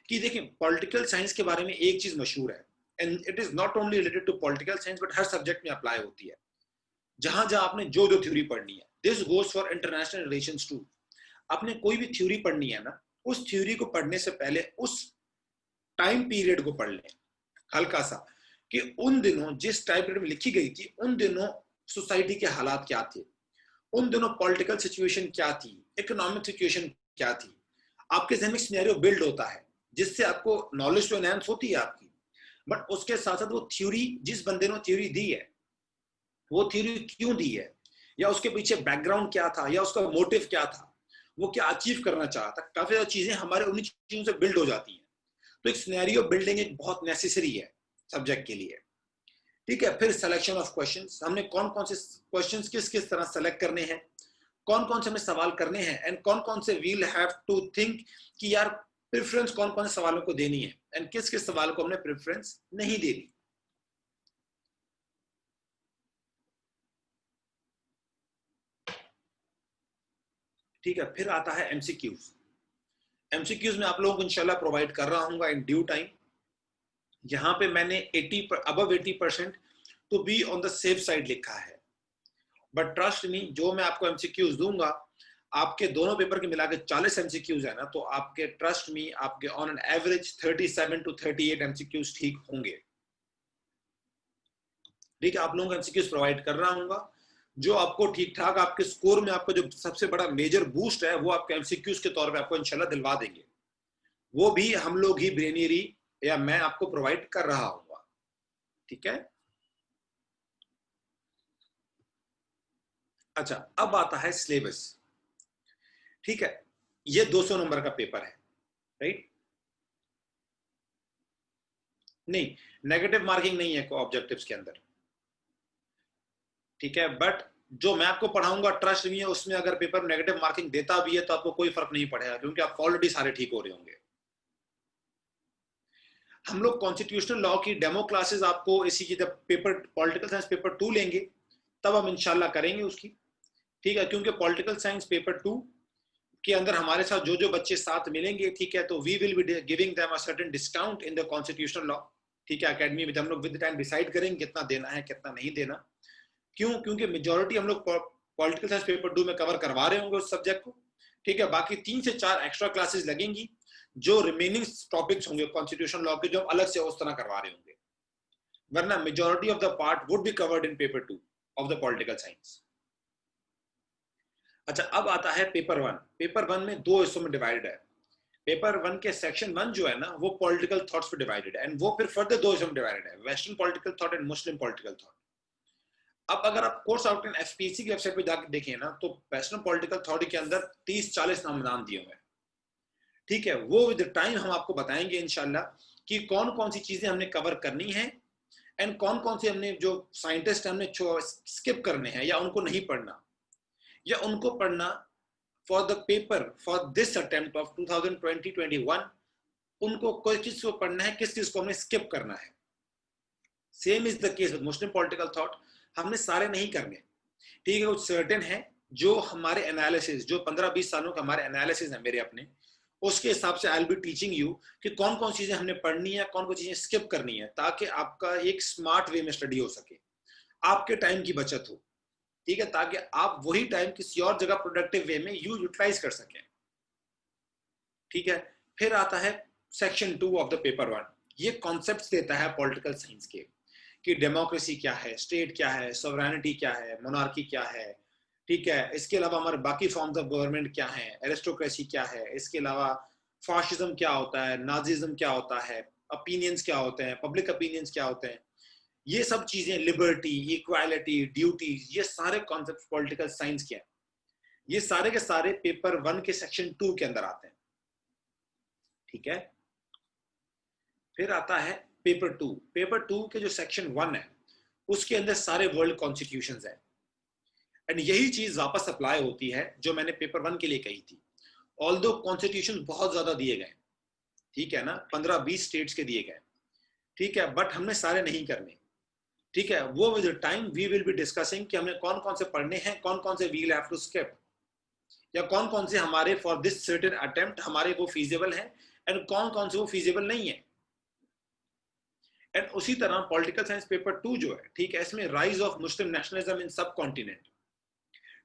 [SPEAKER 1] कि देखिए पॉलिटिकल साइंस के बारे में एक चीज मशहूर है, and it is not only related to political science but हर सब्जेक्ट में अप्लाई होती है। जहां जहां आपने जो जो थ्योरी पढ़नी है, this goes for international relations too. आपने कोई भी थ्योरी पढ़नी है ना, उस थ्योरी को पढ़ने से पहले उस टाइम पीरियड को पढ़ लें हल्का सा, कि उन दिनों जिस टाइम पीरियड में लिखी गई थी, उन दिनों सोसाइटी के हालात क्या थे, उन दिनों पॉलिटिकल सिचुएशन क्या थी, इकोनॉमिक सिचुएशन क्या थी। आपके जहन में सिनेरियो बिल्ड होता है, जिससे आपको नॉलेज तो एनहांस होती है आपकी, बट उसके साथ साथ वो थ्योरी, जिस बंदे ने थ्योरी दी है, वो थ्योरी क्यों दी है, या उसके पीछे बैकग्राउंड क्या था, या उसका मोटिव क्या था, वो क्या अचीव करना चाहता। काफी सारी चीजें हमारे उन्हीं चीजों से बिल्ड हो जाती हैं। तो एक सिनेरियो बिल्डिंग एक बहुत नेसेसरी है सब्जेक्ट के लिए। ठीक है, फिर सिलेक्शन ऑफ क्वेश्चंस, हमने कौन कौन से क्वेश्चंस किस किस तरह सेलेक्ट करने हैं, कौन कौन से हमें सवाल करने हैं, एंड कौन कौन से वील हैव टू थिंक कि यार प्रेफरेंस कौन कौन से सवालों को देनी है, एंड किस किस सवाल को हमने प्रेफरेंस नहीं देनी। ठीक है, फिर आता है एमसीक्यूज। एमसीक्यूज में आप लोगों को इंशाल्लाह प्रोवाइड कर रहा हूँ इन ड्यू टाइम। यहाँ पे मैंने above 80% to be on the safe side लिखा है, बट ट्रस्ट मी, जो मैं आपको एमसीक्यूज दूंगा, आपके दोनों पेपर के मिला के 40 एमसीक्यूज है ना, तो आपके ट्रस्ट मी, आपके on an average 37 to 38 MCQs ठीक होंगे। ठीक है, आप लोगों को एमसीक्यूज प्रोवाइड कर रहा हूँ, जो आपको ठीक ठाक आपके स्कोर में आपका जो सबसे बड़ा मेजर बूस्ट है, वो आपके एमसीक्यूज के तौर पे आपको इंशाल्लाह दिलवा देंगे। वो भी हम लोग ही ब्रेनियरी या मैं आपको प्रोवाइड कर रहा हूँ। ठीक है, अच्छा, अब आता है सिलेबस। ठीक है, ये 200 नंबर का पेपर है, राइट, नहीं नेगेटिव मार्किंग नहीं है ऑब्जेक्टिव्स के अंदर। ठीक है, बट जो मैं आपको पढ़ाऊंगा ट्रस्ट भी है, उसमें अगर पेपर नेगेटिव मार्किंग देता भी है तो आपको कोई फर्क नहीं पड़ेगा, क्योंकि आप ऑलरेडी सारे ठीक हो रहे होंगे। हम लोग कॉन्स्टिट्यूशनल लॉ की डेमो क्लासेस आपको इसी की, जब पेपर पॉलिटिकल साइंस पेपर 2 लेंगे तब हम इंशाल्लाह करेंगे उसकी। ठीक है, क्योंकि पॉलिटिकल साइंस पेपर 2 के अंदर हमारे साथ जो जो बच्चे साथ मिलेंगे, ठीक है, तो we will be giving them a certain discount in the constitutional law. ठीक है, एकेडमी में हम लोग विद टाइम डिसाइड करेंगे कितना देना है कितना नहीं देना। क्यों, क्योंकि मेजोरिटी हम लोग पॉलिटिकल साइंस पेपर 2 में कवर करवा रहे होंगे उस सब्जेक्ट को। ठीक है, बाकी 3 से 4 एक्स्ट्रा क्लासेस लगेंगी, जो रिमेनिंग टॉपिक्स होंगे कॉन्स्टिट्यूशन लॉ के, जो अलग से उस तरह करवा रहे होंगे, वरना majority of the part would be covered in paper 2। Of the political science. अच्छा, अब आता है पेपर वन। पेपर वन में दो हिस्सों में डिवाइडेड है। पेपर वन के सेक्शन वन जो है ना, वो पॉलिटिकल थॉट्स पे डिवाइडेड है, एंड वो फिर फर्दर दो हिस्सों में डिवाइडेड है, western political thought and Muslim political thought. अब अगर आप कोर्स आउटलाइन एफपीसी की वेबसाइट पे जाकर देखें ना, तो वेस्टर्न पॉलिटिकल थॉट के अंदर 30-40 नाम दिए हुए हैं। ठीक है, वो विद टाइम हम आपको बताएंगे इंशाल्लाह कि कौन कौन सी चीजें हमने कवर करनी है एंड कौन कौन से हमने जो साइंटिस्ट हमने स्किप करने हैं या उनको नहीं पढ़ना, या उनको पढ़ना for the paper for this attempt of 2020-21, उनको कोई चीज को पढ़ना है, किस चीज को हमने स्किप करना है। Same is the case with Muslim political thought, हमने सारे नहीं करने। ठीक है, कुछ सर्टेन है जो हमारे एनालिसिस, जो 15-20 सालों के हमारे एनालिसिस है मेरे अपने, उसके हिसाब से I will be teaching you कि कौन कौन चीजें हमने पढ़नी है, कौन कौन चीजें स्किप करनी है, ताकि आपका एक स्मार्ट वे में स्टडी हो सके, आपके टाइम की बचत हो। ठीक है, ताकि आप वही टाइम किसी और जगह प्रोडक्टिव वे में यूटिलाइज कर सकें। ठीक है, फिर आता है section 2 of the paper one. ये कॉन्सेप्ट्स देता है पॉलिटिकल साइंस के, कि डेमोक्रेसी क्या है, स्टेट क्या है, सोवरेनिटी क्या है, मोनार्की क्या है। ठीक है, इसके अलावा हमारे बाकी फॉर्म्स ऑफ गवर्नमेंट क्या है, एरिस्टोक्रेसी क्या है, इसके अलावा फाशिज्म क्या होता है, नाजिज्म क्या होता है, ओपिनियंस क्या होते हैं, पब्लिक ओपिनियंस क्या होते हैं, ये सब चीजें, लिबर्टी, इक्वालिटी, ड्यूटीज, ये सारे कॉन्सेप्ट पॉलिटिकल साइंस के हैं। ये सारे के सारे पेपर वन के सेक्शन 2 के अंदर आते हैं। ठीक है, फिर आता है पेपर 2। पेपर 2 के जो सेक्शन 1 है, उसके अंदर सारे वर्ल्ड कॉन्स्टिट्यूशंस है, एंड यही चीज वापस अप्लाई होती है जो मैंने पेपर 1 के लिए कही थी। ऑल्दो कॉन्स्टिट्यूशन बहुत ज्यादा दिए गए, ठीक है ना, 15-20 स्टेट्स के दिए गए, ठीक है, बट हमने सारे नहीं करने। ठीक है, वो with time we will be discussing कि हमें कौन कौन से पढ़ने हैं, कौन कौन से we will have to skip, या कौन कौन से हमारे फॉर दिस सर्टेन अटेम्प्ट हमारे वो फीजिबल है, एंड कौन कौन से वो फीजिबल नहीं है। एंड उसी तरह पॉलिटिकल साइंस पेपर 2 जो है, ठीक है, इसमें rise of Muslim nationalism in सब कॉन्टिनेंट।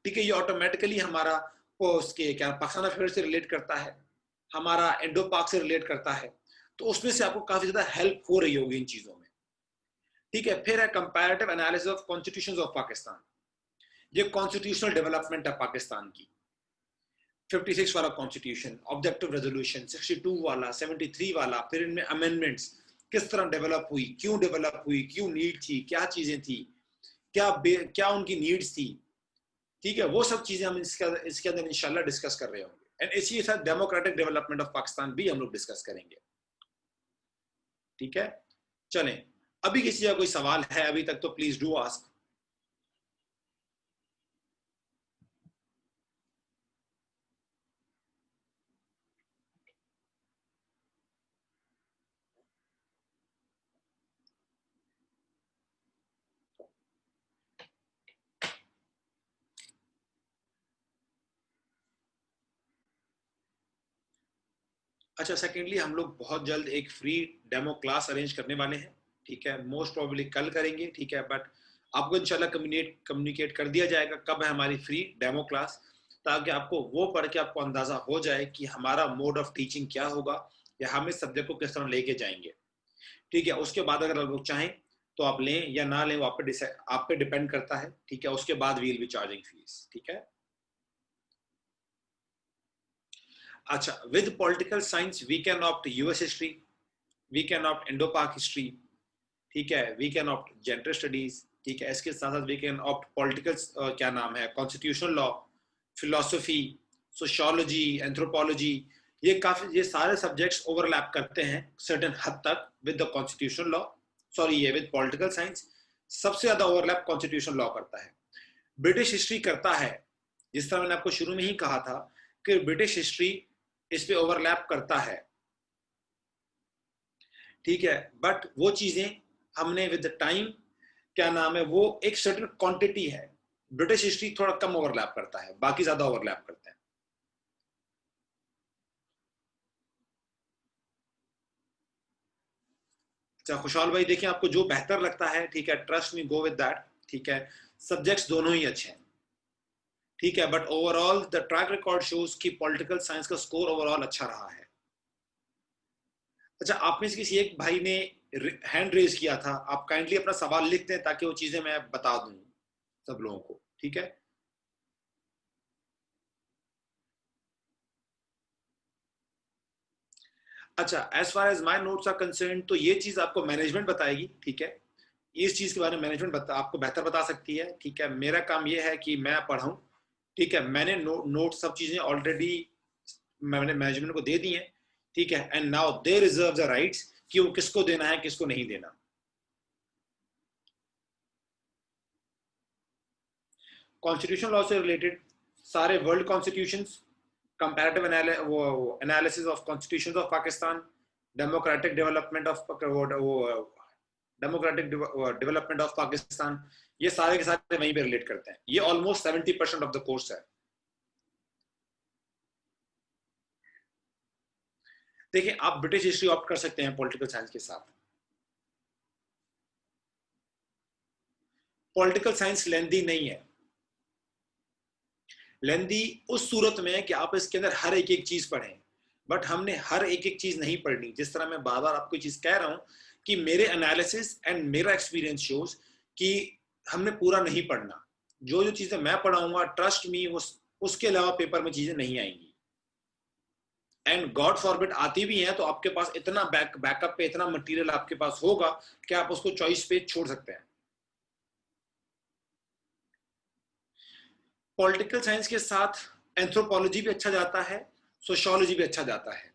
[SPEAKER 1] ठीक है, ये ऑटोमेटिकली हमारा उसके क्या पाकिस्तान अफेयर से रिलेट करता है, हमारा इंडो पाक से रिलेट करता है, तो उसमें से आपको काफी ज्यादा हेल्प हो रही होगी इन चीजों में। ठीक है, फिर है comparative analysis of constitutions of Pakistan. ये कॉन्स्टिट्यूशनल डेवलपमेंट है पाकिस्तान की। 56 वाला कॉन्स्टिट्यूशन, ऑब्जेक्टिव रेजोल्यूशन, 62 वाला, 73 वाला, फिर इनमें अमेंडमेंट्स किस तरह डेवलप हुई, क्यों नीड थी, क्या चीजें थी, क्या उनकी नीड्स थी। ठीक है, वो सब चीजें हम इसके अंदर इंशाल्लाह डिस्कस कर रहे होंगे, एंड इसी के साथ डेमोक्रेटिक डेवलपमेंट ऑफ पाकिस्तान भी हम लोग डिस्कस करेंगे। ठीक है, चलें, अभी किसी का कोई सवाल है अभी तक तो प्लीज डू आस्क। अच्छा, सेकेंडली हम लोग बहुत जल्द एक फ्री डेमो क्लास अरेंज करने वाले हैं। ठीक है, मोस्ट प्रोबेबली कल करेंगे। ठीक है, बट आपको इंशाल्लाह कम्युनिकेट कर दिया जाएगा कब है हमारी फ्री डेमो क्लास, ताकि आपको वो पढ़ के आपको अंदाजा हो जाए कि हमारा मोड ऑफ टीचिंग क्या होगा, या हम इस सब्जेक्ट को किस तरह लेके जाएंगे। ठीक है, उसके बाद अगर आप लोग चाहें तो आप लें या ना लें, वो आप पे डिपेंड करता है। ठीक है, उसके बाद we will be charging fees. ठीक है, अच्छा, with political science we can opt US history, we can opt Indo Pak history. ठीक है, we can opt gender studies. ठीक है, इसके साथ साथ वी कैन ऑप्ट पॉलिटिकल क्या नाम है, constitutional law, philosophy, sociology, anthropology. ये सारे सब्जेक्ट्स ओवरलैप करते हैं सर्टेन हद तक with the constitutional law, sorry ये विद पॉलिटिकल साइंस। सबसे ज्यादा ओवरलैप कॉन्स्टिट्यूशनल लॉ करता है। ब्रिटिश हिस्ट्री करता है, जिस तरह मैंने आपको शुरू में ही कहा था कि ब्रिटिश हिस्ट्री इस पे ओवरलैप करता है। ठीक है, बट वो चीजें हमने विद टाइम क्या नाम है, वो एक सर्टेन क्वांटिटी है। ब्रिटिश हिस्ट्री थोड़ा कम ओवरलैप करता है, बाकी ज्यादा ओवरलैप करते हैं। अच्छा खुशहाल भाई, देखिए आपको जो बेहतर लगता है, ठीक है, trust me, go with that. ठीक है, सब्जेक्ट्स दोनों ही अच्छे हैं। ठीक है, but overall the track record shows कि पॉलिटिकल साइंस का स्कोर ओवरऑल अच्छा रहा है। अच्छा, आप में से किसी एक भाई ने हैंड रेज किया था, आप काइंडली अपना सवाल लिख दें ताकि वो चीजें मैं बता दूं। सब लोगों को, ठीक है। अच्छा, as far as my notes are concern, तो ये चीज आपको मैनेजमेंट बताएगी, ठीक है। इस चीज के बारे में मैनेजमेंट आपको बेहतर बता सकती है, ठीक है। मेरा काम ये है कि मैं पढ़ाऊं, ठीक है। मैंने नोट सब चीजें ऑलरेडी मैंने मैनेजमेंट को दे दी हैं, ठीक है। And now they reserve the rights कि वो किसको देना है किसको नहीं देना। कॉन्स्टिट्यूशन लॉ से रिलेटेड सारे world constitutions, comparative analysis of constitutions of Pakistan, democratic development of democratic development of Pakistan, ये सारे के सारे वहीं पे रिलेट करते हैं। ये ऑलमोस्ट 70% ऑफ द कोर्स है। देखिए, आप ब्रिटिश हिस्ट्री ऑप्ट कर सकते हैं पॉलिटिकल साइंस के साथ। पॉलिटिकल साइंस लेंदी नहीं है। लेंदी उस सूरत में कि आप इसके अंदर हर एक एक चीज पढ़ें, बट हमने हर एक एक चीज नहीं पढ़नी। जिस तरह मैं बार बार आपको चीज कह रहा हूं कि मेरे एनालिसिस एंड मेरा एक्सपीरियंस शोज कि हमने पूरा नहीं पढ़ना। जो जो चीजें मैं पढ़ाऊंगा, ट्रस्ट मी, उसके अलावा पेपर में चीजें नहीं आएंगी। एंड गॉड फॉरबिड आती भी हैं तो आपके पास इतना बैकअप पे इतना मटेरियल आपके पास होगा कि आप उसको चॉइस पे छोड़ सकते हैं। पॉलिटिकल साइंस के साथ एंथ्रोपोलॉजी भी अच्छा जाता है, सोशियोलॉजी भी अच्छा जाता है,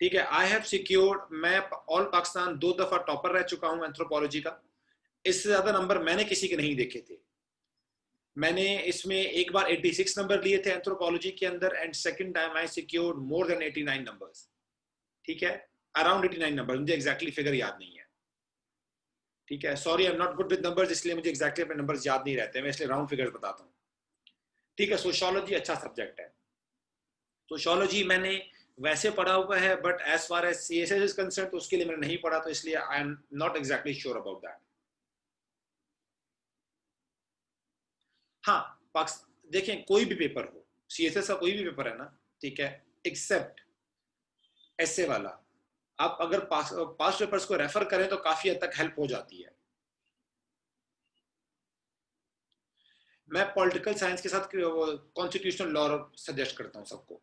[SPEAKER 1] ठीक है। आई हैव सिक्योर्ड, मैं ऑल पाकिस्तान 2 दफा टॉपर रह चुका हूं एंथ्रोपोलॉजी का। इससे ज्यादा नंबर मैंने किसी के नहीं देखे थे। मैंने इसमें एक बार 86 नंबर लिए थे एंथ्रोपोलॉजी के अंदर, and second time I secured more then 89 numbers, ठीक है। अराउंड 89 नंबर, मुझे एग्जैक्टली फिगर याद नहीं है, ठीक है। Sorry, I am not good with numbers, इसलिए मुझे एग्जैक्टली अपने नंबर्स याद नहीं रहते, मैं इसलिए राउंड फिगर्स बताता हूँ, ठीक है। सोशियोलॉजी अच्छा सब्जेक्ट है। सोशियोलॉजी मैंने वैसे पढ़ा हुआ है, but as far as CSS is concern तो उसके लिए मैंने नहीं पढ़ा, तो इसलिए I am not exactly sure about that. हाँ, देखें, कोई भी पेपर हो, सीएसएस का कोई भी पेपर है ना, ठीक है, एक्सेप्ट ऐसे वाला, आप अगर पास पेपर्स को रेफर करें तो काफी हद तक हेल्प हो जाती है। मैं पॉलिटिकल साइंस के साथ कॉन्स्टिट्यूशनल लॉ सजेस्ट करता हूं सबको,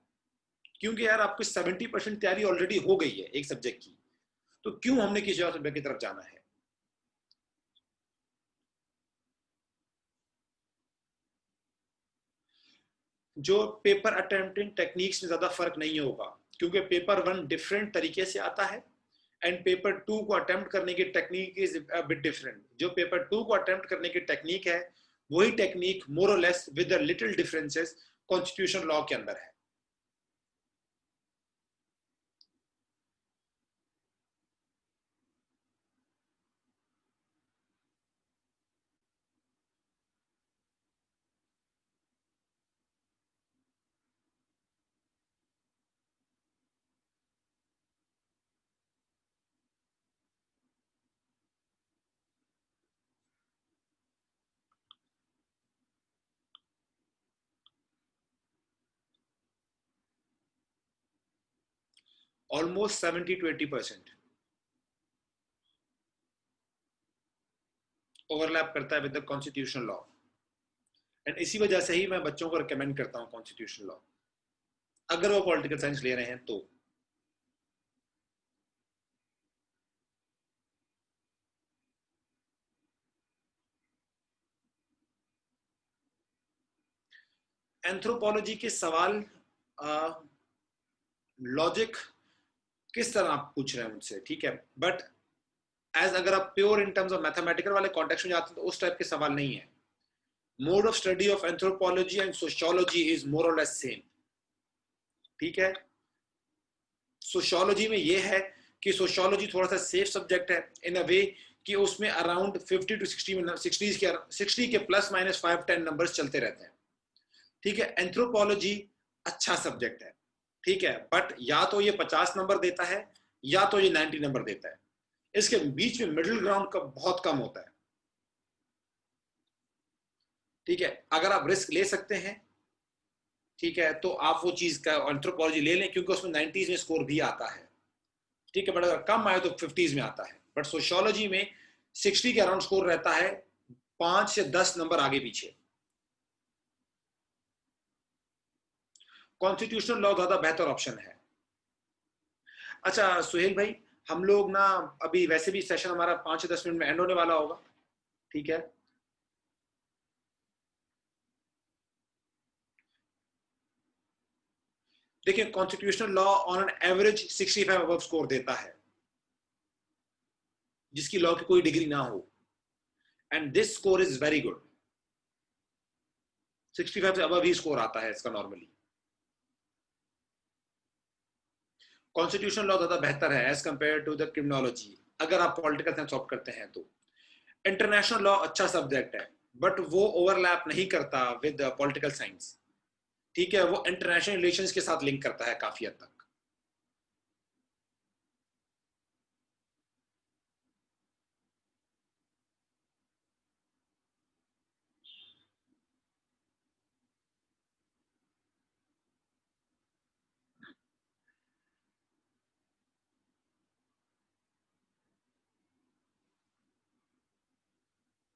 [SPEAKER 1] क्योंकि यार आपकी 70% तैयारी ऑलरेडी हो गई है एक सब्जेक्ट की, तो क्यों हमने किसी और सब्जेक्ट की तरफ जाना है। जो पेपर अटेम्प्टिंग टेक्निक्स में ज्यादा फर्क नहीं होगा, क्योंकि पेपर 1 डिफरेंट तरीके से आता है एंड पेपर 2 को अटेम्प्ट करने की technique is a bit different. जो पेपर 2 को अटेम्प्ट करने की टेक्निक है, वही टेक्निक मोर और less with little differences constitution law के अंदर है। ऑलमोस्ट 70 to 80% ओवरलैप करता है with the constitutional law, and इसी वजह से ही मैं बच्चों को रिकमेंड करता हूं कॉन्स्टिट्यूशनल लॉ, अगर वो पॉलिटिकल साइंस ले रहे हैं तो। एंथ्रोपोलॉजी के सवाल लॉजिक किस तरह आप पूछ रहे हैं मुझसे, ठीक है, बट एज अगर आप pure in terms of mathematical वाले कॉन्टेक्स्ट में जाते हैं तो उस टाइप के सवाल नहीं है। Mode of study of anthropology and sociology is more और लेस सेम, ठीक है। सोशियोलॉजी में ये है कि सोशियोलॉजी थोड़ा सा सेफ सब्जेक्ट है इन अ वे कि उसमें अराउंड 50 to 60 के प्लस माइनस 5-10 नंबर्स चलते रहते हैं, ठीक है। एंथ्रोपोलॉजी अच्छा सब्जेक्ट है, ठीक है, बट या तो ये 50 नंबर देता है या तो ये 90 नंबर देता है। इसके बीच में मिडिल ग्राउंड का बहुत कम होता है, ठीक है। अगर आप रिस्क ले सकते हैं, ठीक है, तो आप वो चीज का एंथ्रोपोलॉजी ले लें, क्योंकि उसमें 90s में स्कोर भी आता है, ठीक है, बट अगर कम आए तो 50s में आता है। बट सोशियोलॉजी में 60 के अराउंड स्कोर रहता है 5 से 10 नंबर आगे पीछे। कॉन्स्टिट्यूशनल लॉ ज्यादा बेहतर ऑप्शन है। अच्छा सुहेल भाई, हम लोग ना अभी वैसे भी सेशन हमारा 5 से 10 मिनट में एंड होने वाला होगा, ठीक है? देखिए constitutional law on an average 65 above score देता है, जिसकी लॉ की कोई डिग्री ना हो, and this score is very good. 65 से अबव ही स्कोर आता है इसका नॉर्मली। कॉन्स्टिट्यूशनल लॉ ज्यादा बेहतर है as compare to the criminology, अगर आप पॉलिटिकल साइंस ऑप्ट करते हैं तो। इंटरनेशनल लॉ अच्छा सब्जेक्ट है, बट वो ओवरलैप नहीं करता विद पॉलिटिकल साइंस, ठीक है? वो इंटरनेशनल रिलेशंस के साथ लिंक करता है काफी हद तक।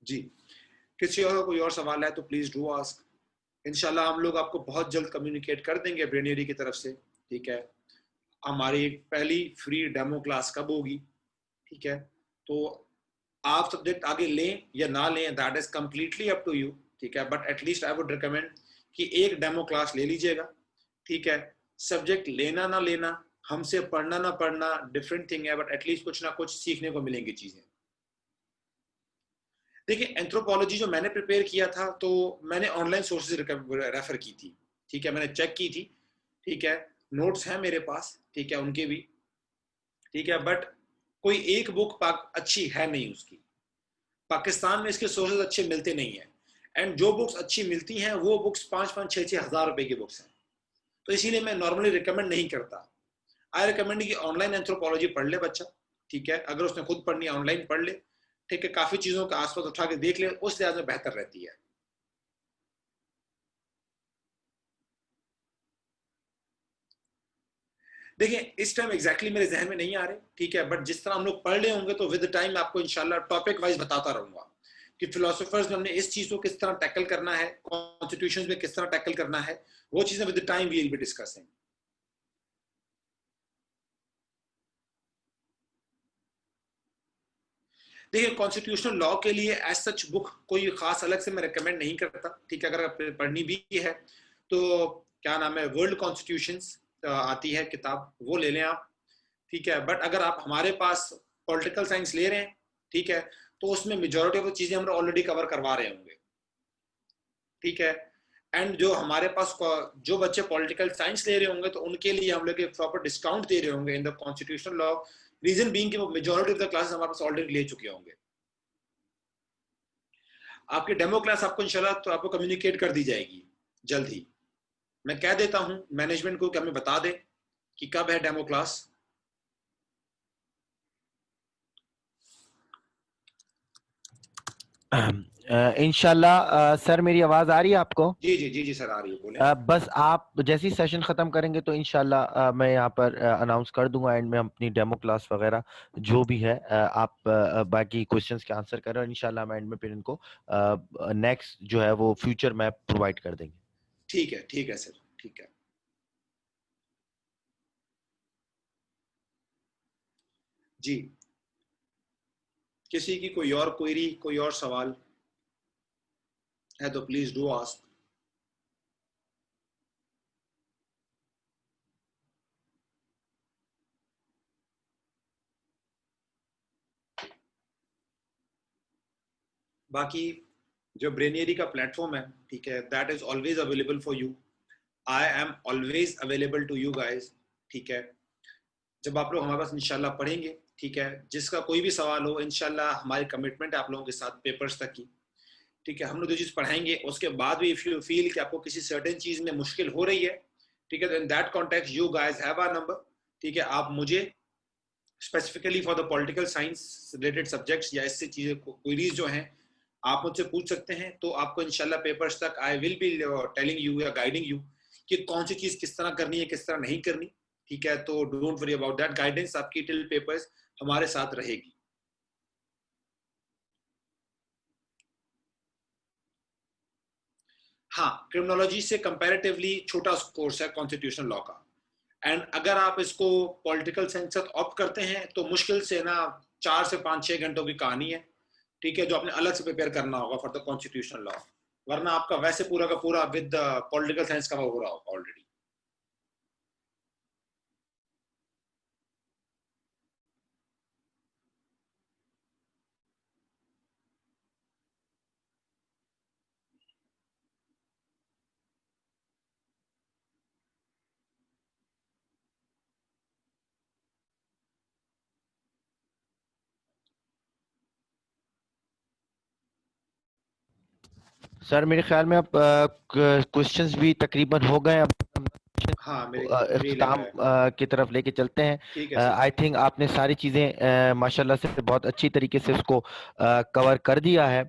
[SPEAKER 1] जी, किसी और कोई और सवाल है तो प्लीज डू आस्क। इंशाल्लाह हम लोग आपको बहुत जल्द कम्युनिकेट कर देंगे ब्रेनियरी की तरफ से, ठीक है? हमारी पहली फ्री डेमो क्लास कब होगी, ठीक है? तो आप सब्जेक्ट आगे लें या ना लें, that is completely up to you, ठीक है? But at least I would recommend कि एक डेमो क्लास ले लीजिएगा, ठीक है? सब्जेक्ट लेना ना लेना, हमसे पढ़ना ना पढ़ना डिफरेंट थिंग है, बट एटलीस्ट कुछ ना कुछ सीखने को मिलेंगी चीजें। देखिए एंथ्रोपोलॉजी जो मैंने प्रिपेयर किया था, तो मैंने ऑनलाइन सोर्सेज रेफर की थी, ठीक है? मैंने चेक की थी, ठीक है? नोट्स हैं मेरे पास, ठीक है, उनके भी, ठीक है? बट कोई एक बुक अच्छी है नहीं उसकी। पाकिस्तान में इसके सोर्सेज अच्छे मिलते नहीं है, एंड जो बुक्स अच्छी मिलती हैं वो बुक्स 5-5, 6-6 हज़ार रुपए की बुक्स हैं, तो इसीलिए मैं नॉर्मली रिकमेंड नहीं करता। आई रिकमेंड कि ऑनलाइन एंथ्रोपोलॉजी पढ़ ले बच्चा, ठीक है? अगर उसने खुद पढ़नी है ऑनलाइन पढ़ ले, ठीक है? काफी चीजों का आसपास उठा के देख ले, उस लिहाज में बेहतर रहती है। देखिए इस टाइम एग्जैक्टली मेरे जहन में नहीं आ रहे, ठीक है? बट जिस तरह हम लोग पढ़ रहे होंगे तो विद टाइम आपको इंशाल्लाह टॉपिक वाइज बताता रहूंगा कि फिलोसोफर्स में हमने इस चीज को किस तरह टैकल करना है, कॉन्स्टिट्यूशन में किस तरह टैकल करना है, वो चीजें with time we will be discussing. देखिए कॉन्स्टिट्यूशनल लॉ के लिए एज सच बुक कोई खास अलग से मैं रिकमेंड नहीं करता, ठीक है? अगर पढ़नी भी है तो क्या नाम है, वर्ल्ड कॉन्स्टिट्यूशंस आती है किताब, वो ले लें आप, ठीक है? बट अगर आप हमारे पास पॉलिटिकल साइंस ले रहे हैं, ठीक है, तो उसमें मेजोरिटी ऑफ चीजें हम ऑलरेडी कवर करवा रहे होंगे, ठीक है? एंड जो हमारे पास जो बच्चे पॉलिटिकल साइंस ले रहे होंगे तो उनके लिए हम लोग एक प्रॉपर डिस्काउंट दे रहे होंगे in the constitutional law, reason being कि वो मेजोरिटी ऑफ द क्लासेस हमारे पास ऑलरेडी ले चुके होंगे। आपकी डेमो क्लास आपको इंशाल्लाह तो आपको कम्युनिकेट कर दी जाएगी जल्द ही। मैं कह देता हूं मैनेजमेंट को कि हमें बता दें कि कब है डेमो क्लास।
[SPEAKER 2] इंशाल्लाह सर, मेरी आवाज आ रही है आपको?
[SPEAKER 1] जी जी जी जी सर, आ रही है, बोले।
[SPEAKER 2] बस आप जैसे ही सेशन खत्म करेंगे तो इंशाल्लाह मैं यहाँ पर अनाउंस कर दूंगा एंड में अपनी डेमो क्लास वगैरह जो भी है, आप बाकी क्वेश्चंस के आंसर करें और इंशाल्लाह मैं एंड में फिर इनको नेक्स्ट जो है वो फ्यूचर मैप प्रोवाइड कर देंगे।
[SPEAKER 1] ठीक है सर, ठीक है। जी, किसी की कोई और क्वेरी, कोई और सवाल है तो प्लीज डू आस्क। बाकी जो ब्रेनियरी का प्लेटफॉर्म है, ठीक है, that is always available for you. I am always available to you guys, ठीक है? जब आप लोग हमारे पास इंशाल्लाह पढ़ेंगे, ठीक है, जिसका कोई भी सवाल हो, इंशाल्लाह हमारी कमिटमेंट है आप लोगों के साथ पेपर्स तक की, ठीक है? हम लोग जो चीज़ पढ़ाएंगे उसके बाद भी इफ़ यू फील कि आपको किसी सर्टेन चीज़ में मुश्किल हो रही है, ठीक है, तो in that context you guys have our number, ठीक है? आप मुझे specifically for the political science related subjects या इससे चीज़ें क्वेरीज जो हैं आप मुझसे पूछ सकते हैं, तो आपको इंशाल्लाह पेपर्स तक I will be telling you या गाइडिंग यू कि कौन सी चीज़ किस तरह करनी है, किस तरह नहीं करनी, ठीक है? तो don't worry about that, guidance आपकी टिल पेपर्स हमारे साथ रहेगी। हाँ, क्रिमिनोलॉजी से कंपैरेटिवली छोटा कोर्स है कॉन्स्टिट्यूशनल लॉ का, एंड अगर आप इसको पॉलिटिकल साइंस से ऑप्ट करते हैं तो मुश्किल से ना 4 से 5-6 घंटों की कहानी है, ठीक है, जो आपने अलग से प्रिपेयर करना होगा फॉर द कॉन्स्टिट्यूशनल लॉ, वरना आपका वैसे पूरा का पूरा विद पॉलिटिकल साइंस कवर हो रहा होगा ऑलरेडी।
[SPEAKER 2] सर मेरे ख्याल में अब क्वेश्चंस भी तकरीबन हो गए, अब
[SPEAKER 1] हाँ, मेरे लग
[SPEAKER 2] इख्तिताम
[SPEAKER 1] रहा है।
[SPEAKER 2] की तरफ लेके चलते हैं।
[SPEAKER 1] ठीक है सर।
[SPEAKER 2] आई थिंक आपने सारी चीज़ें माशाल्लाह से बहुत अच्छी तरीके से उसको कवर कर दिया है।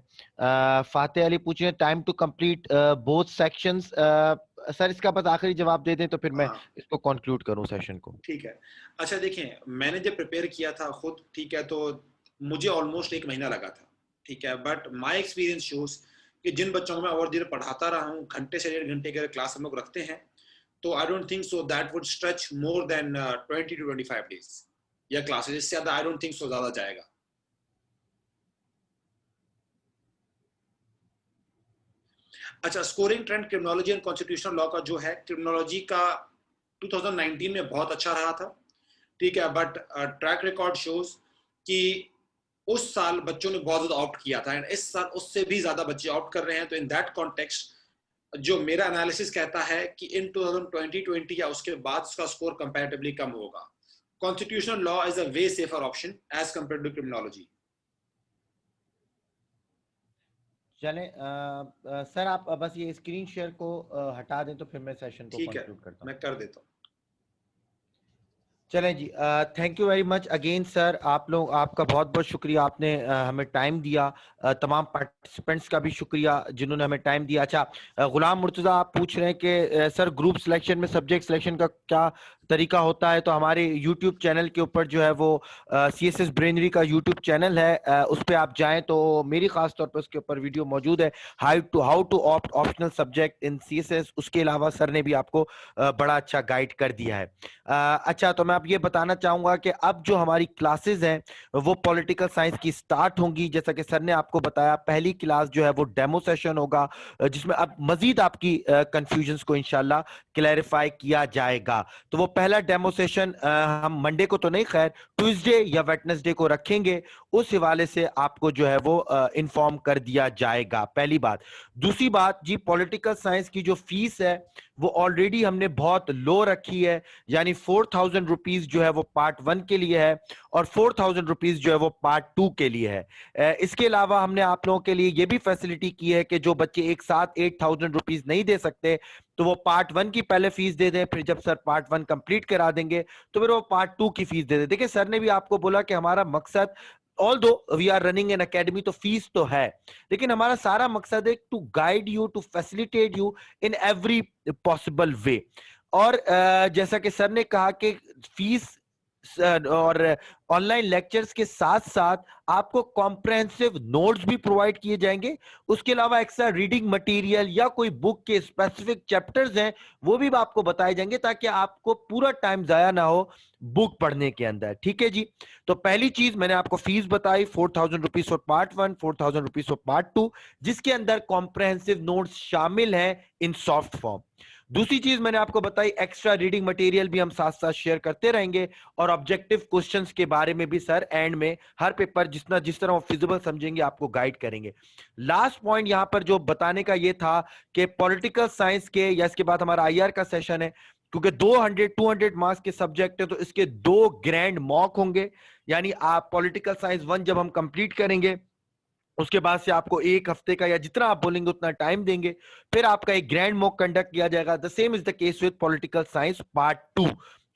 [SPEAKER 2] फातेह अली पूछ रहे हैं time to complete both sections. Sir इसका बस आखिरी जवाब दे दें तो फिर मैं
[SPEAKER 1] हाँ,
[SPEAKER 2] इसको कंक्लूड करूं सेशन को।
[SPEAKER 1] ठीक है। अच्छा देखिए, मैंने जब प्रिपेयर किया था खुद, ठीक है, तो मुझे ऑलमोस्ट 1 महीना लगा था, ठीक है, बट माय एक्सपीरियंस शोज कि जिन बच्चों को मैं और धीरे पढ़ाता रहा हूँ, घंटे से 1.5 घंटे की क्लास हम लोग रखते हैं, तो I don't think so that would stretch more than 20 to 25 days या क्लासेस, इससे ज्यादा आई डोंट थिंक सो ज्यादा जाएगा। अच्छा, scoring trend criminology and constitutional law का जो है, क्रिमिनोलॉजी का 2019 में बहुत अच्छा रहा था, ठीक है, बट ट्रैक रिकॉर्ड शोज कि उस साल बच्चों ने बहुत ज्यादा ऑप्ट किया था, एंड इस साल उससे भी ज्यादा बच्चे ऑप्ट कर रहे हैं, तो इन दैट कॉन्टेक्स्ट जो मेरा एनालिसिस कहता है कि इन 2020 या उसके बाद उसका स्कोर कंपैरेटिवली कम होगा। Constitutional law is a way safer option as compare to criminology.
[SPEAKER 2] चलें सर आप बस ये स्क्रीन शेयर को हटा दें तो फिर मैं सेशन को
[SPEAKER 1] ठीक है,
[SPEAKER 2] कंक्लूड करता हूँ।
[SPEAKER 1] मैं कर देता हूँ।
[SPEAKER 2] चलें जी, thank you very much again sir. आप लोग आपका बहुत बहुत शुक्रिया, आपने हमें टाइम दिया। तमाम पार्टिसिपेंट्स का भी शुक्रिया जिन्होंने हमें टाइम दिया। अच्छा, गुलाम मुर्तजा आप पूछ रहे हैं कि सर ग्रुप सिलेक्शन में सब्जेक्ट सिलेक्शन का क्या तरीका होता है? तो हमारे यूट्यूब चैनल के ऊपर जो है वो CSS ब्रेनरी का यूट्यूब चैनल है, उस पर आप जाएं तो मेरी खास तौर पर उसके ऊपर वीडियो मौजूद है, how to opt optional subject in CSS। उसके अलावा सर ने भी आपको बड़ा अच्छा गाइड कर दिया है। अच्छा, तो मैं अब ये बताना चाहूंगा कि अब जो हमारी क्लासेस हैं वो पॉलिटिकल साइंस की स्टार्ट होंगी। जैसा कि सर ने आपको बताया, पहली क्लास जो है वो डेमो सेशन होगा, जिसमें अब मजीद आपकी कंफ्यूजन्स को इंशाल्लाह क्लैरिफाई किया जाएगा। तो वो पहला डेमो सेशन हम मंडे को तो नहीं, खैर ट्यूसडे या वेडनेसडे को रखेंगे। उस हवाले से आपको जो है वो इन्फॉर्म कर दिया जाएगा, पहली बात। दूसरी बात जी, पॉलिटिकल साइंस की जो फीस है वो ऑलरेडी हमने बहुत लो रखी है, यानी 4000 रुपीज जो है वो पार्ट 1 के लिए है और 4000 रुपीज जो है वो पार्ट 2 के लिए है। इसके अलावा हमने आप लोगों के लिए ये भी फैसिलिटी की है कि जो बच्चे एक साथ 8000 रुपीज नहीं दे सकते तो वो पार्ट 1 की पहले फीस दे दें, फिर जब सर पार्ट 1 कंप्लीट करा देंगे तो फिर वो पार्ट 2 की फीस दे दें। देखिए सर ने भी आपको बोला कि हमारा मकसद, although we are running an academy, तो फीस तो है, लेकिन हमारा सारा मकसद है to guide you, to facilitate you in every possible way. और जैसा कि सर ने कहा कि फीस और ऑनलाइन लेक्चर्स के साथ साथ आपको कॉम्प्रहेंसिव नोट्स भी प्रोवाइड किए जाएंगे। उसके अलावा एक्स्ट्रा रीडिंग मटेरियल या कोई बुक के स्पेसिफिक चैप्टर्स हैं वो भी आपको बताए जाएंगे, ताकि आपको पूरा टाइम जाया ना हो बुक पढ़ने के अंदर। ठीक है जी, तो पहली चीज मैंने आपको फीस बताई, 4000 rupees for part 1, 4000 rupees for part 2, जिसके अंदर कॉम्प्रहेंसिव नोट्स शामिल हैं इन सॉफ्ट फॉर्म। दूसरी चीज मैंने आपको बताई, एक्स्ट्रा रीडिंग मटेरियल भी हम साथ साथ शेयर करते रहेंगे, और ऑब्जेक्टिव क्वेश्चंस के बारे में भी सर एंड में हर पेपर जिस तरह फिजिबल समझेंगे आपको गाइड करेंगे। लास्ट पॉइंट यहां पर जो बताने का ये था कि पॉलिटिकल साइंस के, या इसके बाद हमारा IR का सेशन है, क्योंकि 200 मार्क्स के सब्जेक्ट है तो इसके 2 ग्रैंड मॉक होंगे। यानी आप पॉलिटिकल साइंस 1 जब हम कंप्लीट करेंगे उसके बाद से आपको 1 हफ्ते का या जितना आप बोलेंगे उतना टाइम देंगे, फिर आपका एक ग्रैंड मॉक कंडक्ट किया जाएगा। The same is the case with political science part 2।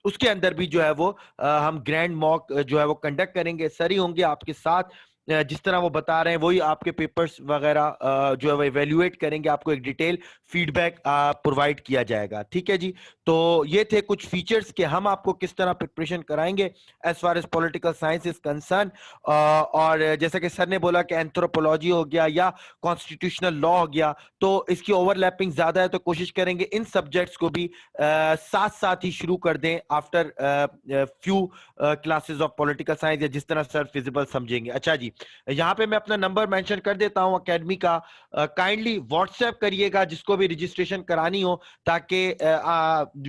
[SPEAKER 2] उसके अंदर भी जो है वो हम ग्रैंड मॉक जो है वो कंडक्ट करेंगे, सर ही होंगे आपके साथ जिस तरह वो बता रहे हैं वही आपके पेपर्स वगैरह जो है वो इवेल्युएट करेंगे, आपको एक डिटेल फीडबैक प्रोवाइड किया जाएगा। ठीक है जी। तो ये थे कुछ फीचर्स कि हम आपको किस तरह प्रिपरेशन कराएंगे as far as political science is concern. और जैसा कि सर ने बोला कि एंथ्रोपोलॉजी हो गया या कॉन्स्टिट्यूशनल लॉ हो गया, तो इसकी ओवरलैपिंग ज्यादा है, तो कोशिश करेंगे इन सब्जेक्ट्स को भी साथ साथ ही शुरू कर दें after few classes of political science, या जिस तरह सर फिजिबल समझेंगे। अच्छा जी, यहाँ पे मैं अपना नंबर मेंशन कर देता हूँ एकेडमी का, काइंडली व्हाट्सएप करिएगा जिसको भी रजिस्ट्रेशन करानी हो, ताकि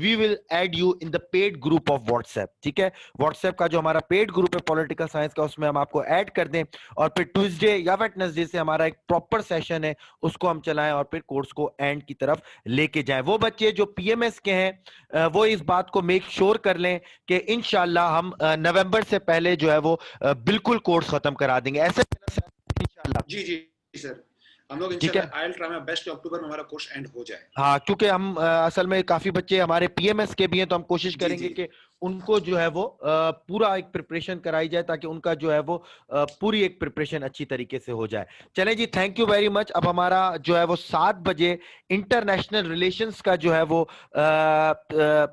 [SPEAKER 2] we will add you in the paid group of WhatsApp. ठीक है, व्हाट्सएप का जो हमारा पेड ग्रुप है पॉलिटिकल साइंस का, उसमें हम आपको ऐड कर दें, और फिर ट्यूसडे या वेडनेसडे से हमारा एक प्रॉपर सेशन है उसको हम चलाएं, और फिर कोर्स को एंड की तरफ लेके जाएं। वो बच्चे जो पीएमएस के हैं वो इस बात को मेक श्योर कर लें कि इंशाल्लाह हम नवंबर से पहले जो है वो बिल्कुल कोर्स खत्म करा देंगे, ऐसे इंशाल्लाह।
[SPEAKER 1] जी जी सर, हम लोग
[SPEAKER 2] ठीक है,
[SPEAKER 1] इंशाल्लाह I will try my best October में हमारा कोर्स एंड हो जाए।
[SPEAKER 2] हाँ, क्योंकि हम असल में काफी बच्चे हमारे पीएमएस के भी हैं, तो हम कोशिश
[SPEAKER 1] जी
[SPEAKER 2] करेंगे
[SPEAKER 1] जी
[SPEAKER 2] कि उनको जो है वो पूरा एक प्रिपरेशन कराई जाए, ताकि उनका जो है वो पूरी एक प्रिपरेशन अच्छी तरीके से हो जाए। चलें जी, थैंक यू वेरी मच। अब हमारा जो है वो 7 बजे इंटरनेशनल रिलेशंस का जो है वो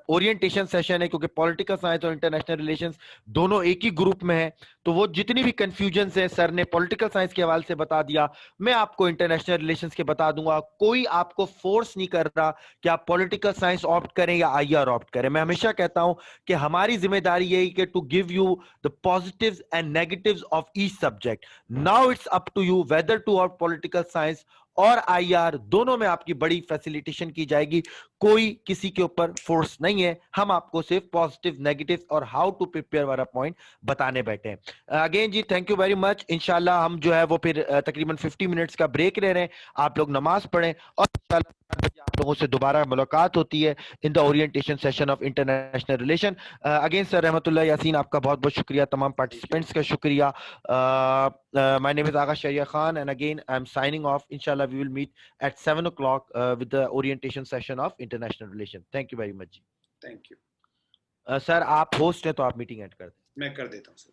[SPEAKER 2] ओरिएंटेशन सेशन है, क्योंकि पॉलिटिकल साइंस और इंटरनेशनल रिलेशंस दोनों एक ही ग्रुप में है, तो वो जितनी भी कंफ्यूजन है सर ने पॉलिटिकल साइंस के हवाले से बता दिया, मैं आपको इंटरनेशनल रिलेशंस के बता दूंगा। कोई आपको फोर्स नहीं कर रहा कि आप पॉलिटिकल साइंस ऑप्ट करें या आईआर ऑप्ट करें। मैं हमेशा कहता हूं कि हमारी जिम्मेदारी यही कि to give you the positives and negatives of each subject. Now it's up to you whether to opt political science और आईआर, दोनों में आपकी बड़ी फैसिलिटेशन की जाएगी। कोई किसी के ऊपर फोर्स नहीं है, हम आपको सिर्फ पॉजिटिव, नेगेटिव और हाउ टू प्रिपेयर वाला पॉइंट बताने बैठे हैं। अगेन जी, थैंक यू वेरी मच। इंशाल्लाह हम जो है वो फिर तकरीबन 50 मिनट्स का ब्रेक ले रहे हैं, आप लोग नमाज पढ़ें, और इंशाल्लाह 7 बजे आप लोगों से दोबारा मुलाकात होती है in the orientation session of international relation. Again sir रहमतुल्लाह यासीन, आपका बहुत बहुत शुक्रिया, तमाम पार्टिसिपेंट्स का शुक्रिया। My name is Agha Shariya Khan, and again I am signing off. इंशाल्लाह we will meet at 7 o'clock with the orientation session of international relation. Thank you very much.
[SPEAKER 1] Thank you
[SPEAKER 2] sir आप होस्ट हैं तो आप मीटिंग एंड कर दें।
[SPEAKER 1] मैं कर देता हूँ सर।